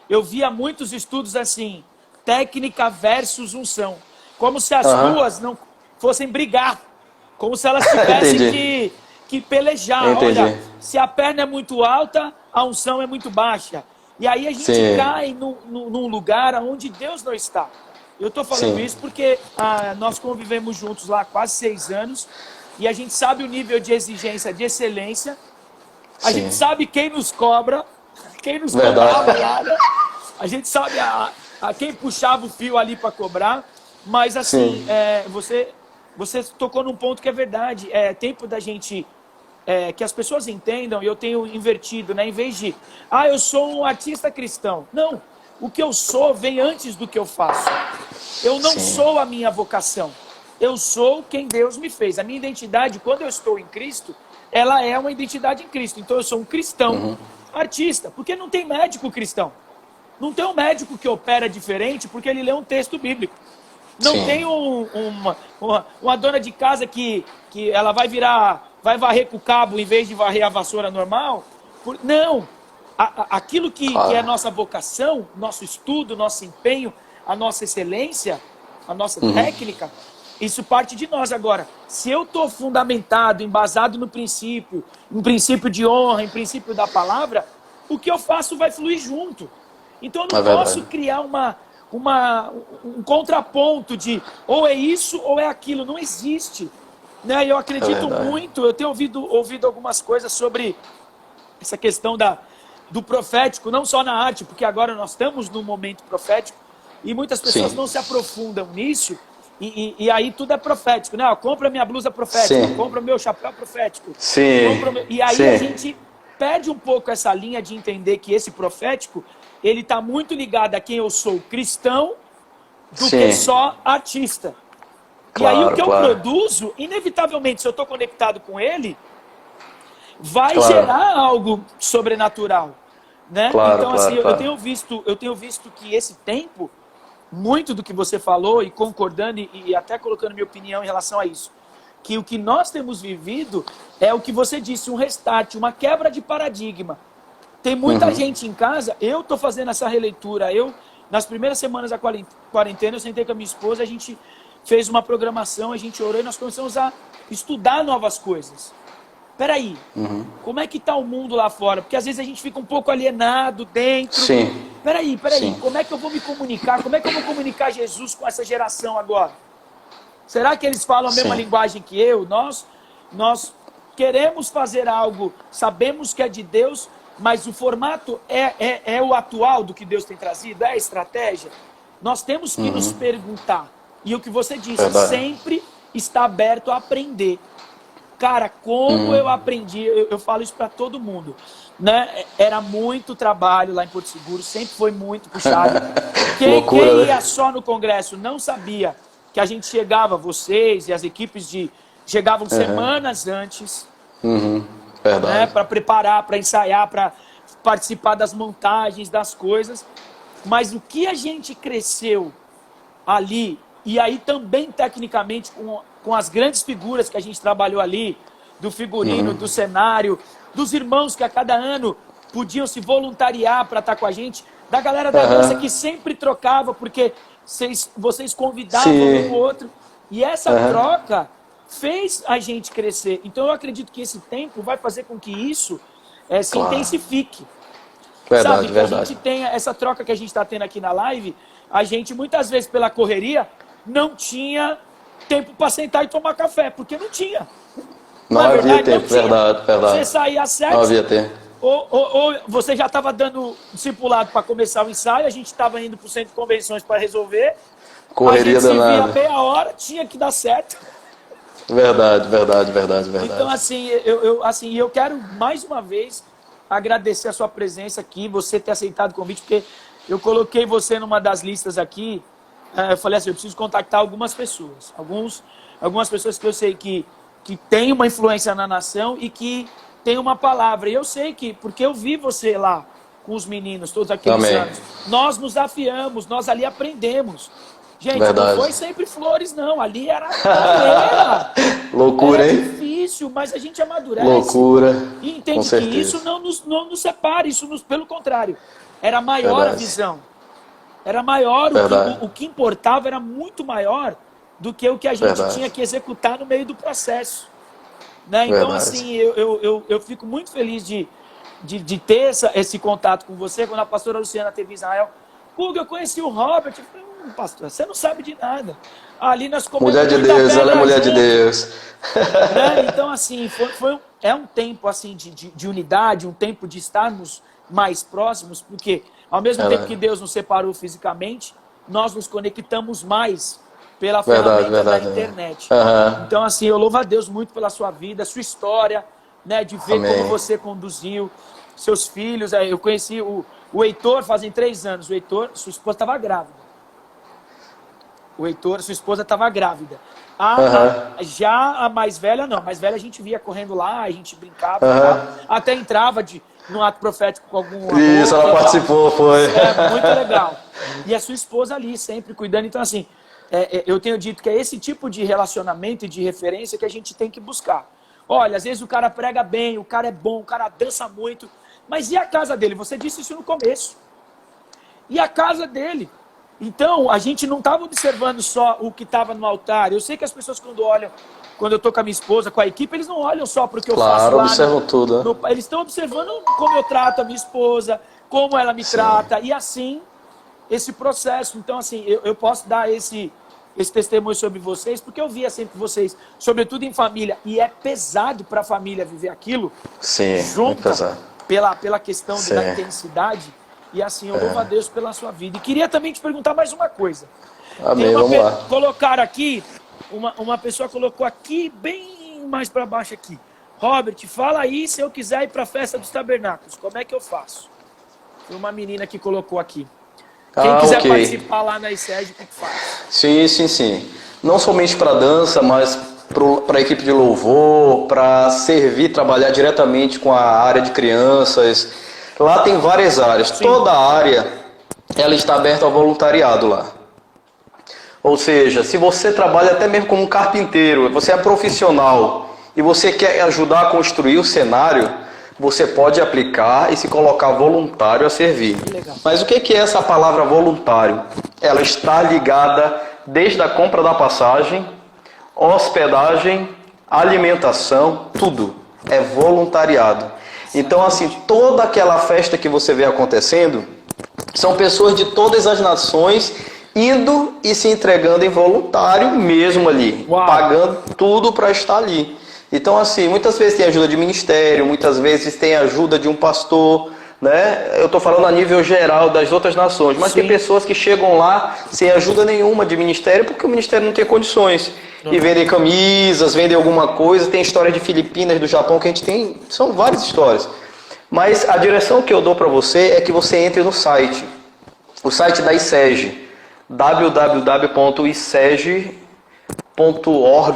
Eu via muitos estudos assim, técnica versus unção. Como se as duas não fossem brigar. Como se elas tivessem que pelejar.
Entendi.
Olha, se a perna é muito alta, a unção é muito baixa. E aí a gente cai num lugar onde Deus não está. Eu estou falando isso porque nós convivemos juntos lá há quase 6 anos. E a gente sabe o nível de exigência, de excelência. A gente sabe quem nos cobra, quem nos cobrava lá, né? A gente sabe a quem puxava o fio ali para cobrar. Mas assim, você tocou num ponto que é verdade. É tempo da gente, que as pessoas entendam, e eu tenho invertido, né? Em vez de, eu sou um artista cristão. Não, o que eu sou vem antes do que eu faço. Eu não sou a minha vocação. Eu sou quem Deus me fez. A minha identidade, quando eu estou em Cristo, ela é uma identidade em Cristo. Então eu sou um cristão artista. Porque não tem médico cristão. Não tem um médico que opera diferente porque ele lê um texto bíblico. Não tem uma dona de casa que ela vai varrer com o cabo em vez de varrer a vassoura normal. Não. Aquilo que é a nossa vocação, nosso estudo, nosso empenho, a nossa excelência, a nossa técnica, isso parte de nós. Agora, se eu estou fundamentado, embasado no princípio, em princípio de honra, em princípio da palavra, o que eu faço vai fluir junto. Então eu não posso criar um contraponto de ou é isso ou é aquilo. Não existe. Né? Eu acredito muito, eu tenho ouvido algumas coisas sobre essa questão do profético, não só na arte, porque agora nós estamos num momento profético e muitas pessoas não se aprofundam nisso. E aí tudo é profético, né? Compra minha blusa profética, compra meu chapéu profético. E aí a gente perde um pouco essa linha de entender que esse profético, ele está muito ligado a quem eu sou cristão do que só artista. Claro, e aí o que eu produzo, inevitavelmente, se eu estou conectado com ele, vai gerar algo sobrenatural. Né? Então, assim, eu tenho visto que esse tempo, muito do que você falou, e concordando e até colocando minha opinião em relação a isso, que o que nós temos vivido é o que você disse, um restart, uma quebra de paradigma. Tem muita gente em casa, eu estou fazendo essa releitura, nas primeiras semanas da quarentena, eu sentei com a minha esposa, a gente fez uma programação, a gente orou e nós começamos a estudar novas coisas. Peraí, como é que está o mundo lá fora? Porque às vezes a gente fica um pouco alienado dentro. Peraí, como é que eu vou me comunicar? Como é que eu vou comunicar Jesus com essa geração agora? Será que eles falam a mesma linguagem que eu? Nós queremos fazer algo, sabemos que é de Deus, mas o formato é o atual do que Deus tem trazido? É a estratégia? Nós temos que nos perguntar. E o que você disse, sempre está aberto a aprender. Cara, como eu aprendi, eu falo isso para todo mundo, né? Era muito trabalho lá em Porto Seguro, sempre foi muito puxado. Quem ia só no congresso não sabia que a gente chegava, vocês e as equipes chegavam semanas antes, né? Para preparar, para ensaiar, para participar das montagens, das coisas, mas o que a gente cresceu ali, e aí também tecnicamente com as grandes figuras que a gente trabalhou ali, do figurino, do cenário, dos irmãos que a cada ano podiam se voluntariar para estar com a gente, da galera da dança que sempre trocava, porque vocês convidavam um o outro, e essa troca fez a gente crescer. Então eu acredito que esse tempo vai fazer com que isso se intensifique.
Verdade,
sabe? Que
verdade.
a gente tenha essa troca que a gente está tendo aqui na live, a gente muitas vezes pela correria não tinha tempo para sentar e tomar café, porque não tinha.
Não
é
havia
verdade?
tempo,
Não tinha.
verdade, verdade.
Você saía às 7,
Não havia tempo.
ou você já estava dando discipulado para começar o ensaio, a gente estava indo para o centro de convenções para resolver.
Correria
a gente
danada.
se via meia hora, tinha que dar certo.
Verdade, verdade, verdade, verdade.
Então, assim, eu quero mais uma vez agradecer a sua presença aqui, você ter aceitado o convite, porque eu coloquei você numa das listas aqui. Eu falei assim, eu preciso contactar algumas pessoas. Algumas pessoas que eu sei que têm uma influência na nação e que tem uma palavra. E eu sei que, porque eu vi você lá com os meninos todos aqueles anos. Nós nos afiamos, nós ali aprendemos. Gente, não foi sempre flores, não. Ali era carreira.
Loucura,
era
hein?
difícil, mas a gente amadurece.
Loucura.
E entende que isso não nos separa, pelo contrário. Era maior a visão. Era maior, o que importava era muito maior do que o que a gente tinha que executar no meio do processo. Né? Então, assim, eu fico muito feliz de ter esse contato com você. Quando a pastora Luciana teve em Israel, Hugo, eu conheci o Robert. Eu falei, pastor, você não sabe de nada. Ali nós comemos
mulher de Deus, ela é mulher de Deus.
Né? Então, assim, é um tempo assim, de unidade, um tempo de estarmos mais próximos, porque ao mesmo tempo que Deus nos separou fisicamente, nós nos conectamos mais pela ferramenta da internet. Então, assim, eu louvo a Deus muito pela sua vida, sua história, né, de ver como você conduziu seus filhos. Eu conheci o Heitor fazem 3 anos. O Heitor, sua esposa estava grávida. O Heitor, sua esposa estava grávida. Já a mais velha, não. A mais velha a gente via correndo lá, a gente brincava, até entrava no ato profético com algum...
Isso, ela participou, foi.
Muito legal. E a sua esposa ali, sempre cuidando. Então, assim, eu tenho dito que é esse tipo de relacionamento e de referência que a gente tem que buscar. Olha, às vezes o cara prega bem, o cara é bom, o cara dança muito, mas e a casa dele? Você disse isso no começo. E a casa dele? Então, a gente não estava observando só o que estava no altar. Eu sei que as pessoas quando eu estou com a minha esposa, com a equipe, eles não olham só para o que eu faço lá.
Claro, observam tudo.
Eles estão observando como eu trato a minha esposa, como ela me trata, e assim, esse processo. Então, assim, eu posso dar esse testemunho sobre vocês, porque eu via sempre vocês, sobretudo em família, e é pesado para a família viver aquilo.
Sim, muito pesado.
Pela questão da intensidade. E assim, eu louvo a Deus pela sua vida. E queria também te perguntar mais uma coisa.
Amém, vamos lá.
Colocaram aqui, uma pessoa colocou aqui, bem mais para baixo aqui. Robert, fala aí se eu quiser ir para a festa dos tabernáculos. Como é que eu faço? Foi uma menina que colocou aqui. Quem quiser participar lá na ICEG, o que faz?
Sim. Não somente para dança, mas para a equipe de louvor, para servir, trabalhar diretamente com a área de crianças. Lá tem várias áreas. Sim. Toda área ela está aberta ao voluntariado lá. Ou seja, se você trabalha até mesmo como um carpinteiro, você é profissional e você quer ajudar a construir o cenário, você pode aplicar e se colocar voluntário a servir. Mas o que é essa palavra voluntário? Ela está ligada desde a compra da passagem, hospedagem, alimentação, tudo. É voluntariado. Então, assim, toda aquela festa que você vê acontecendo, são pessoas de todas as nações indo e se entregando em voluntário mesmo ali. Uau. Pagando tudo para estar ali. Então, assim, muitas vezes tem ajuda de ministério, muitas vezes tem ajuda de um pastor, né? Eu estou falando a nível geral das outras nações, mas tem pessoas que chegam lá sem ajuda nenhuma de ministério, porque o ministério não tem condições. E vendem camisas, vendem alguma coisa. Tem história de Filipinas, do Japão, que a gente tem, são várias histórias. Mas a direção que eu dou para você é que você entre no site. O site da ICEG, www.iceg.org,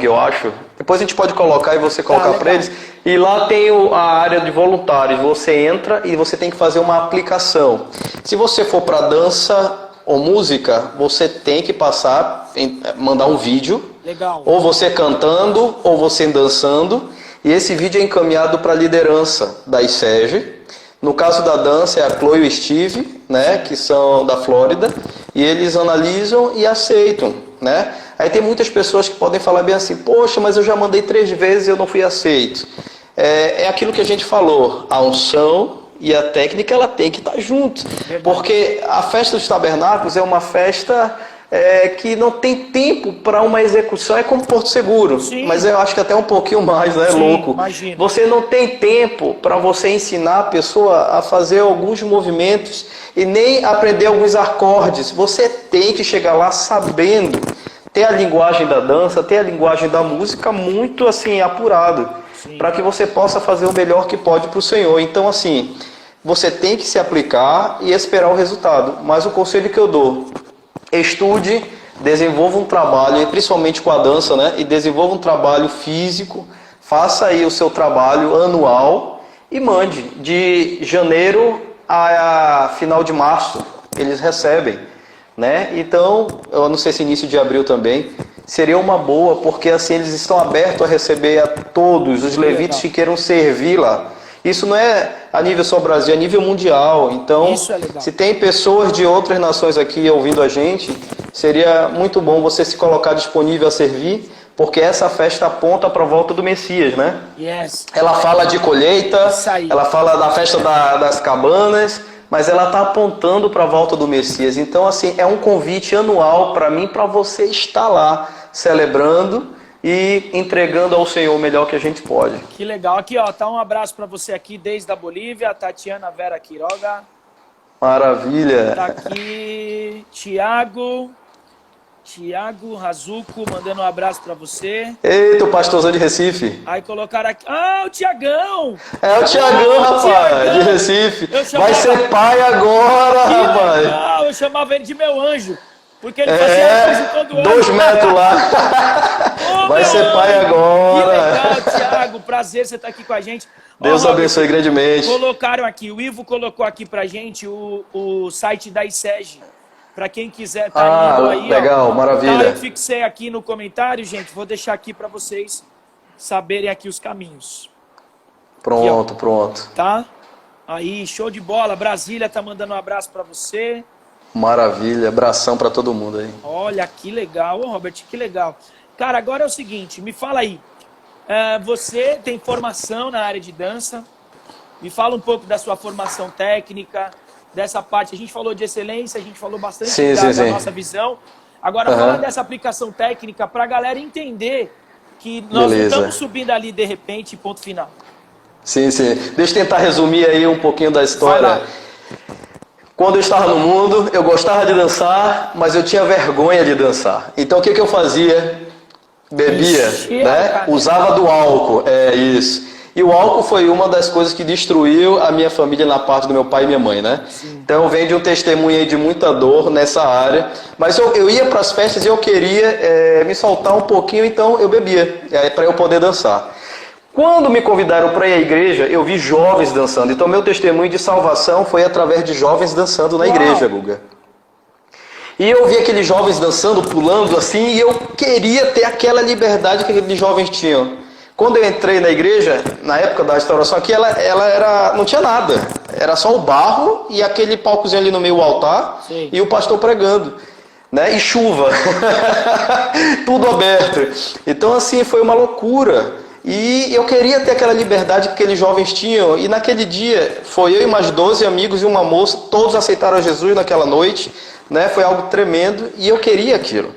eu acho. Depois a gente pode colocar e você colocar para eles. E lá tem a área de voluntários. Você entra e você tem que fazer uma aplicação. Se você for para dança ou música, você tem que mandar um vídeo.
Legal.
Ou você cantando, ou você dançando. E esse vídeo é encaminhado para a liderança da ISEG. No caso da dança é a Chloe e o Steve, né, que são da Flórida. E eles analisam e aceitam, né? Aí tem muitas pessoas que podem falar bem assim, poxa, mas eu já mandei 3 vezes e eu não fui aceito. É aquilo que a gente falou, a unção e a técnica, ela tem que estar junto. Porque a festa dos tabernáculos é uma festa que não tem tempo para uma execução, é como Porto Seguro. Sim. Mas eu acho que até um pouquinho mais, né? Sim, louco. Imagina. Você não tem tempo para você ensinar a pessoa a fazer alguns movimentos e nem aprender alguns acordes. Você tem que chegar lá sabendo ter a linguagem da dança, ter a linguagem da música muito assim apurado, para que você possa fazer o melhor que pode para o Senhor. Então assim, você tem que se aplicar e esperar o resultado. Mas o conselho que eu dou: estude, desenvolva um trabalho, principalmente com a dança, né? E desenvolva um trabalho físico, faça aí o seu trabalho anual e mande. De janeiro a final de março, eles recebem, né? Então, eu não sei se início de abril também, seria uma boa, porque assim eles estão abertos a receber a todos os levitas que queiram servir lá. Isso não é a nível só Brasil, é a nível mundial. Então, se tem pessoas de outras nações aqui ouvindo a gente, seria muito bom você se colocar disponível a servir, porque essa festa aponta para a volta do Messias, né?
Yes.
Ela fala de colheita, ela fala da festa das cabanas, mas ela está apontando para a volta do Messias. Então, assim, é um convite anual para mim, para você estar lá celebrando e entregando ao Senhor o melhor que a gente pode.
Que legal. Aqui, ó, tá um abraço para você aqui desde a Bolívia, Tatiana Vera Quiroga.
Maravilha.
Tá aqui Tiago Razuco, mandando um abraço para você.
Eita, o pastorzão de Recife.
Aí colocaram aqui, o Tiagão.
É o Tiagão, rapaz, de Recife. Vai ser pai agora, rapaz.
Legal. Eu chamava ele de meu anjo. Porque ele fazia anjo todo ano.
2 metros lá. Vai ser pai agora.
Que legal, Thiago. Prazer você estar aqui com a gente.
Deus abençoe grandemente.
Colocaram aqui, o Ivo colocou aqui pra gente o site da ISEG. Pra quem quiser tá indo aí.
Legal, maravilha.
Tá, eu fixei aqui no comentário, gente. Vou deixar aqui pra vocês saberem aqui os caminhos.
Pronto,
aqui,
pronto.
Tá? Aí, show de bola. Brasília tá mandando um abraço pra você.
Maravilha, abração para todo mundo aí.
Olha, que legal, Robert, que legal. Cara, agora é o seguinte, me fala aí, você tem formação na área de dança, me fala um pouco da sua formação técnica, dessa parte, a gente falou de excelência, a gente falou bastante da nossa visão, agora fala dessa aplicação técnica para a galera entender que nós não estamos subindo ali de repente, ponto final.
Sim, deixa eu tentar resumir aí um pouquinho da história. Quando eu estava no mundo, eu gostava de dançar, mas eu tinha vergonha de dançar. Então o que eu fazia? Bebia, né? Usava do álcool, isso. E o álcool foi uma das coisas que destruiu a minha família na parte do meu pai e minha mãe, né? Sim. Então vem de um testemunho aí de muita dor nessa área. Mas eu ia para as festas e eu queria me soltar um pouquinho, então eu bebia, para eu poder dançar. Quando me convidaram para ir à igreja, eu vi jovens dançando. Então, meu testemunho de salvação foi através de jovens dançando na igreja, Guga. E eu vi aqueles jovens dançando, pulando assim, e eu queria ter aquela liberdade que aqueles jovens tinham. Quando eu entrei na igreja, na época da restauração aqui, ela não tinha nada. Era só o barro e aquele palcozinho ali no meio do altar. Sim. E o pastor pregando. Né? E chuva. Tudo aberto. Então, assim, foi uma loucura. E eu queria ter aquela liberdade que aqueles jovens tinham. E naquele dia, foi eu e mais 12 amigos e uma moça, todos aceitaram a Jesus naquela noite, né? Foi algo tremendo e eu queria aquilo.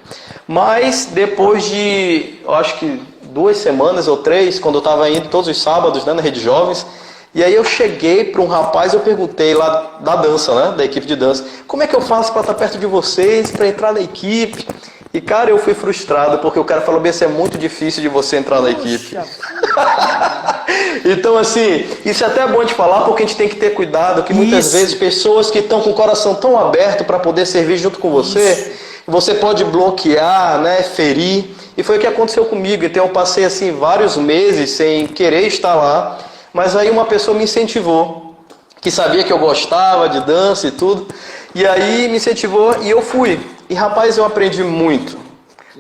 Mas depois de, eu acho que 2 semanas ou 3, quando eu estava indo todos os sábados, né, na Rede Jovens, e aí eu cheguei para um rapaz, eu perguntei lá da dança, né, da equipe de dança, como é que eu faço para estar perto de vocês, para entrar na equipe? E, cara, eu fui frustrado, porque o cara falou, isso é muito difícil de você entrar na equipe. Então, assim, isso é até bom de falar, porque a gente tem que ter cuidado, que muitas vezes pessoas que estão com o coração tão aberto para poder servir junto com você, você pode bloquear, né, ferir. E foi o que aconteceu comigo. Então eu passei assim vários meses sem querer estar lá, mas aí uma pessoa me incentivou, que sabia que eu gostava de dança e tudo, e aí me incentivou e eu fui. E rapaz, eu aprendi muito,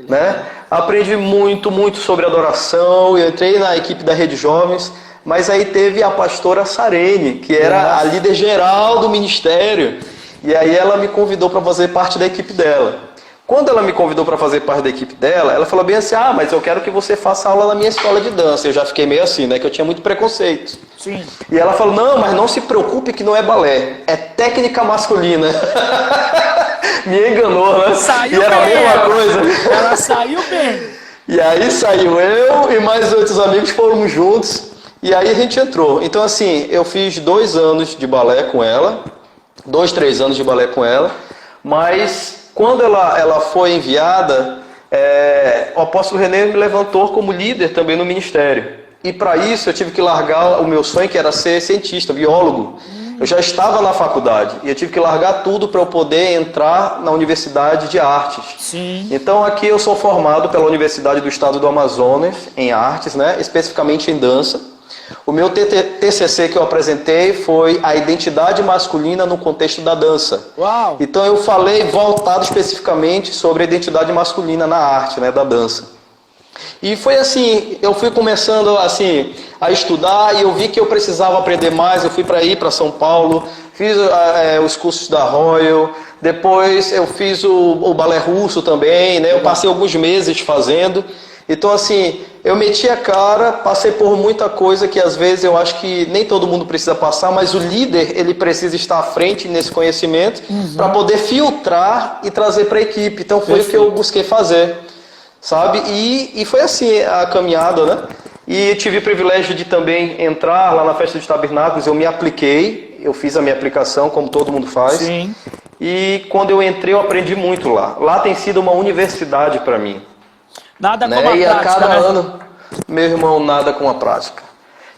né? Aprendi muito sobre adoração. Eu entrei na equipe da Rede Jovens, mas aí teve a pastora Sarene, que era a líder geral do ministério, e aí ela me convidou para fazer parte da equipe dela. Quando ela me convidou para fazer parte da equipe dela, ela falou bem assim, mas eu quero que você faça aula na minha escola de dança. Eu já fiquei meio assim, né, que eu tinha muito preconceito.
Sim.
E ela falou, não, mas não se preocupe que não é balé, é técnica masculina. Me enganou, né?
Saiu
e era a mesma coisa.
Ela saiu bem.
E aí saiu eu e mais outros amigos, fomos juntos, e aí a gente entrou. Então assim, eu fiz 2 anos de balé com ela, 2, 3 anos de balé com ela, mas quando ela foi enviada, o apóstolo René me levantou como líder também no ministério. E para isso eu tive que largar o meu sonho, que era ser cientista, biólogo. Eu já estava na faculdade e eu tive que largar tudo para eu poder entrar na Universidade de Artes.
Sim.
Então aqui eu sou formado pela Universidade do Estado do Amazonas em artes, né? Especificamente em dança. O meu TCC que eu apresentei foi a identidade masculina no contexto da dança.
Uau!
Então eu falei voltado especificamente sobre a identidade masculina na arte, né, da dança. E foi assim, eu fui começando assim a estudar e eu vi que eu precisava aprender mais. Eu fui para São Paulo, fiz os cursos da Royal, depois eu fiz o balé russo também, né? Eu passei alguns meses fazendo. Então assim, eu meti a cara, passei por muita coisa que às vezes eu acho que nem todo mundo precisa passar, mas o líder, ele precisa estar à frente nesse conhecimento para poder filtrar e trazer para a equipe. Então foi o que eu busquei fazer, sabe? E foi assim a caminhada, né? E tive o privilégio de também entrar lá na Festa dos Tabernáculos. Eu me apliquei, eu fiz a minha aplicação como todo mundo faz.
Sim.
E quando eu entrei eu aprendi muito lá. Lá tem sido uma universidade para mim.
Nada
né?
como a
E
prática,
a cada
né?
ano, meu irmão, nada com a prática.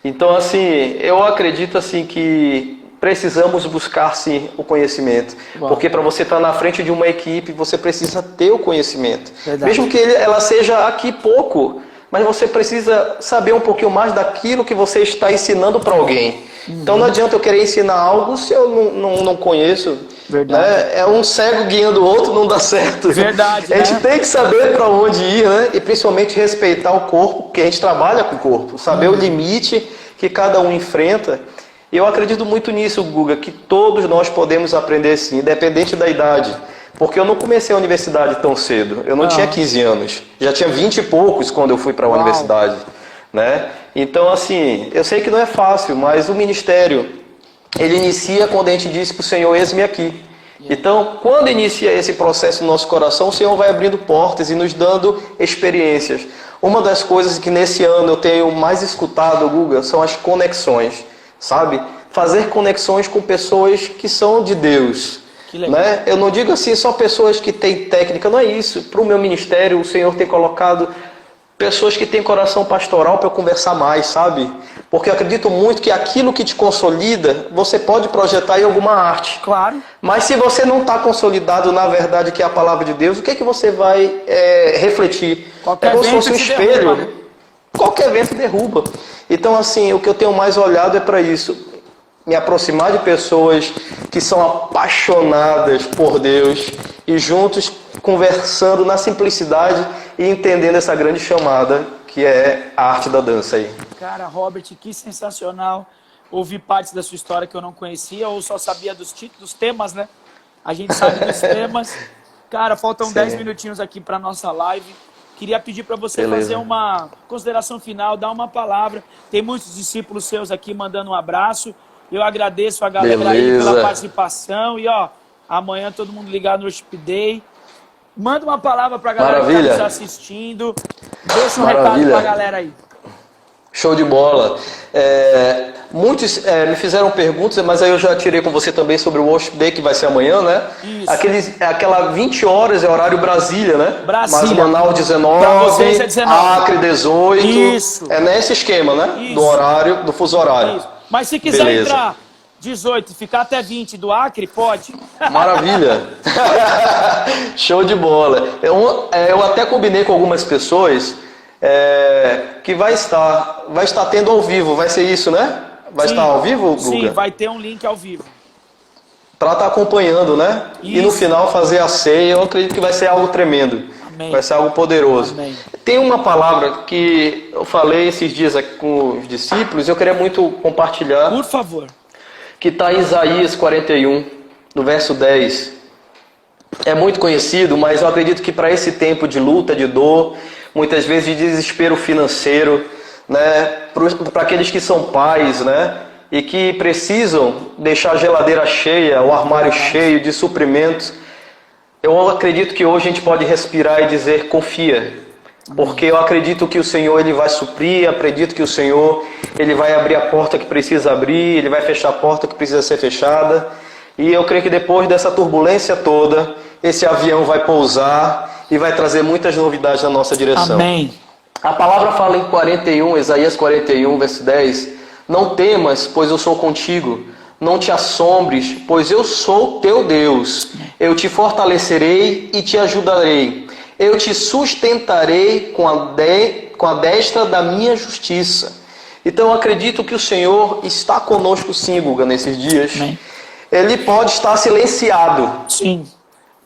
Então, assim, eu acredito assim que precisamos buscar, sim, o conhecimento.
Uau.
Porque para você estar na frente de uma equipe, você precisa ter o conhecimento.
Verdade.
Mesmo que ela seja aqui pouco, mas você precisa saber um pouquinho mais daquilo que você está ensinando para alguém. Então não adianta eu querer ensinar algo se eu não conheço.
Verdade.
Né? É um cego guiando o outro, não dá certo.
Verdade,
A gente
né?
tem que saber para onde ir, né? E principalmente respeitar o corpo, porque a gente trabalha com o corpo. Saber o limite que cada um enfrenta. E eu acredito muito nisso, Guga, que todos nós podemos aprender sim, independente da idade. Porque eu não comecei a universidade tão cedo. Eu não tinha 15 anos. Já tinha 20 e poucos quando eu fui para a universidade. Né? Então, assim, eu sei que não é fácil, mas o ministério, ele inicia quando a gente diz para o Senhor, eis-me aqui. Então, quando inicia esse processo no nosso coração, o Senhor vai abrindo portas e nos dando experiências. Uma das coisas que nesse ano eu tenho mais escutado, Guga, são as conexões, sabe? Fazer conexões com pessoas que são de Deus.
Que legal.
Né? Eu não digo assim só pessoas que têm técnica, não é isso. Para o meu ministério, o Senhor tem colocado pessoas que têm coração pastoral para eu conversar mais, sabe? Porque eu acredito muito que aquilo que te consolida, você pode projetar em alguma arte.
Claro.
Mas se você não está consolidado na verdade que é a palavra de Deus, o que é que você vai refletir?
Qualquer
é como se
vento
fosse um
te
espelho.
derruba, né?
Qualquer vento derruba. Então, assim, o que eu tenho mais olhado é para isso. Me aproximar de pessoas que são apaixonadas por Deus e juntos conversando na simplicidade e entendendo essa grande chamada que é a arte da dança aí.
Cara, Robert, que sensacional. Ouvi partes da sua história que eu não conhecia ou só sabia dos títulos, dos temas, né? A gente sabe dos temas. Cara, faltam 10 minutinhos aqui para nossa live. Queria pedir para você fazer uma consideração final, dar uma palavra. Tem muitos discípulos seus aqui mandando um abraço. Eu agradeço a galera aí pela participação. E ó, amanhã todo mundo ligado no Worship Day. Manda uma palavra para a galera que está nos assistindo. Deixa um recado para a galera aí.
Show de bola. Muitos me fizeram perguntas, mas aí eu já tirei com você também sobre o Worship Day, que vai ser amanhã, né?
Isso.
Aquela 20 horas é horário Brasília, né?
Brasília.
Mas Manaus 19,
pra vocês é 19.
Acre 18.
Isso.
É nesse esquema, né?
Isso.
Do horário, do fuso horário.
Isso. Mas se quiser entrar 18, ficar até 20 do Acre, pode.
Maravilha. Show de bola. Eu até combinei com algumas pessoas que vai estar tendo ao vivo, vai ser isso, né? Vai estar ao vivo, Guga?
Sim, vai ter um link ao vivo.
Para estar acompanhando, né?
Isso.
E no final fazer a ceia, eu acredito que vai ser algo tremendo.
Amém.
Vai ser algo poderoso.
Amém.
Tem uma palavra que eu falei esses dias aqui com os discípulos, eu queria muito compartilhar.
Por favor.
Que está em Isaías 41, no verso 10. É muito conhecido, mas eu acredito que para esse tempo de luta, de dor, muitas vezes de desespero financeiro, né, para aqueles que são pais, né, e que precisam deixar a geladeira cheia, o armário cheio de suprimentos, eu acredito que hoje a gente pode respirar e dizer confia. Porque eu acredito que o Senhor ele vai suprir, acredito que o Senhor ele vai abrir a porta que precisa abrir, ele vai fechar a porta que precisa ser fechada. E eu creio que depois dessa turbulência toda, esse avião vai pousar e vai trazer muitas novidades na nossa direção.
Amém.
A palavra fala em 41, Isaías 41, verso 10, não temas, pois eu sou contigo. Não te assombres, pois eu sou teu Deus. Eu te fortalecerei e te ajudarei. Eu te sustentarei com a destra da minha justiça. Então eu acredito que o Senhor está conosco sim, Guga, nesses dias.
Amém.
Ele pode estar silenciado.
Sim.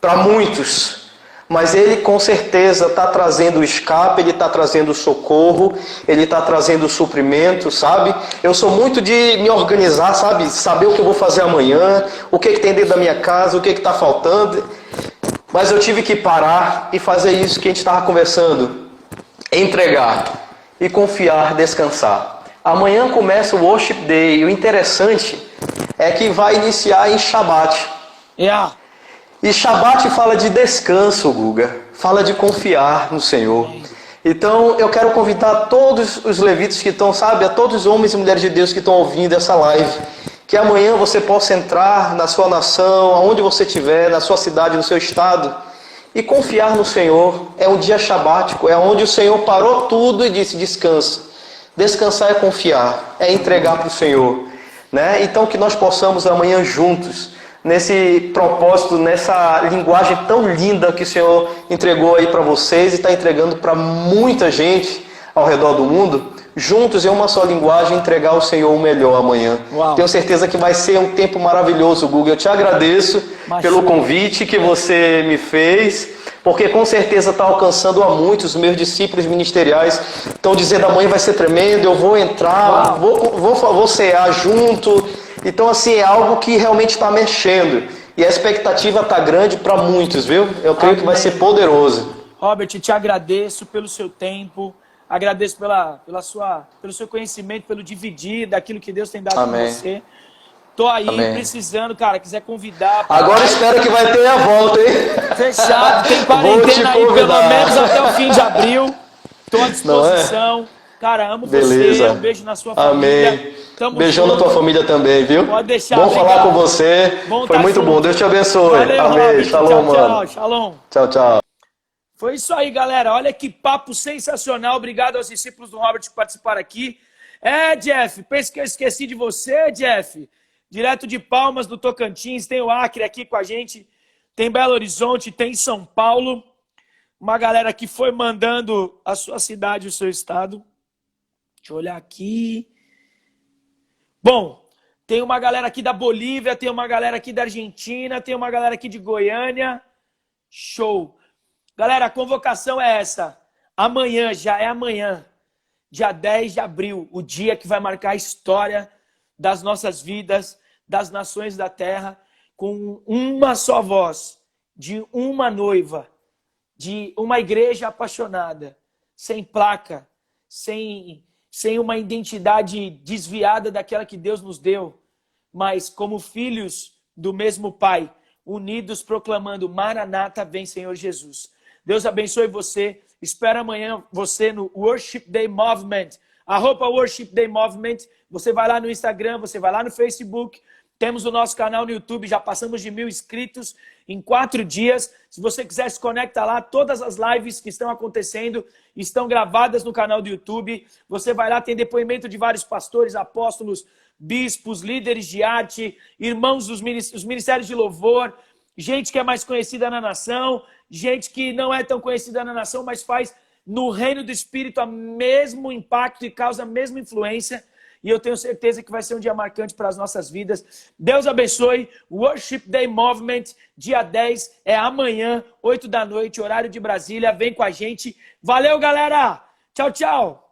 Para muitos. Mas Ele com certeza está trazendo o escape, Ele está trazendo o socorro, Ele está trazendo o suprimento, sabe? Eu sou muito de me organizar, sabe? Saber o que eu vou fazer amanhã, o que tem dentro da minha casa, o que está faltando. Mas eu tive que parar e fazer isso que a gente estava conversando. Entregar e confiar, descansar. Amanhã começa o Worship Day e o interessante é que vai iniciar em Shabat.
Yeah.
E Shabat fala de descanso, Guga. Fala de confiar no Senhor. Então eu quero convidar todos os levitas que estão, sabe, a todos os homens e mulheres de Deus que estão ouvindo essa live, que amanhã você possa entrar na sua nação, aonde você estiver, na sua cidade, no seu estado, e confiar no Senhor. É um dia shabático, é onde o Senhor parou tudo e disse descansa. Descansar é confiar, é entregar para o Senhor, né? Então que nós possamos amanhã juntos, nesse propósito, nessa linguagem tão linda que o Senhor entregou aí para vocês e está entregando para muita gente ao redor do mundo, juntos em uma só linguagem, entregar ao Senhor o melhor amanhã.
Uau.
Tenho certeza que vai ser um tempo maravilhoso, Guga. Eu te agradeço pelo convite que você me fez, porque com certeza está alcançando a muitos. Meus discípulos ministeriais estão dizendo amanhã vai ser tremendo, eu vou entrar, vou cear junto. Então, assim, é algo que realmente está mexendo. E a expectativa está grande para muitos, viu? Eu creio que vai ser poderoso.
Robert, te agradeço pelo seu tempo, agradeço pelo seu conhecimento, pelo dividir daquilo que Deus tem dado para você. Tô aí precisando, cara, quiser convidar.
Agora espero que vai ter a volta, hein?
Fechado, tem quarentena aí pelo menos até o fim de abril. Tô à disposição. Cara, amo você, um beijo na sua família.
Amém. Beijão na tua família também, viu?
Pode deixar.
Bom falar com você. Foi muito bom. Deus te abençoe.
Valeu,
amém.
Robert.
Shalom,
tchau,
mano.
tchau. Shalom.
Tchau, tchau.
Foi isso aí, galera. Olha que papo sensacional. Obrigado aos discípulos do Robert que participaram aqui. Jeff, pensa que eu esqueci de você, Jeff. Direto de Palmas, do Tocantins. Tem o Acre aqui com a gente. Tem Belo Horizonte, tem São Paulo. Uma galera que foi mandando a sua cidade, o seu estado. Deixa eu olhar aqui. Bom, tem uma galera aqui da Bolívia, tem uma galera aqui da Argentina, tem uma galera aqui de Goiânia. Show. Galera, a convocação é essa. Amanhã, já é amanhã, dia 10 de abril, o dia que vai marcar a história das nossas vidas, das nações da terra, com uma só voz, de uma noiva, de uma igreja apaixonada, sem placa, sem uma identidade desviada daquela que Deus nos deu, mas como filhos do mesmo Pai, unidos proclamando Maranata, vem Senhor Jesus. Deus abençoe você. Espero amanhã você no Worship Day Movement, @Worship Day Movement. Você vai lá no Instagram, você vai lá no Facebook. Temos o nosso canal no YouTube, já passamos de 1000 inscritos em 4 dias. Se você quiser, se conecta lá. Todas as lives que estão acontecendo estão gravadas no canal do YouTube. Você vai lá, tem depoimento de vários pastores, apóstolos, bispos, líderes de arte, irmãos dos os ministérios de louvor, gente que é mais conhecida na nação, gente que não é tão conhecida na nação, mas faz no reino do Espírito o mesmo impacto e causa a mesma influência. E eu tenho certeza que vai ser um dia marcante para as nossas vidas. Deus abençoe. Worship Day Movement, dia 10, é amanhã, 8 da noite, horário de Brasília. Vem com a gente. Valeu, galera! Tchau, tchau!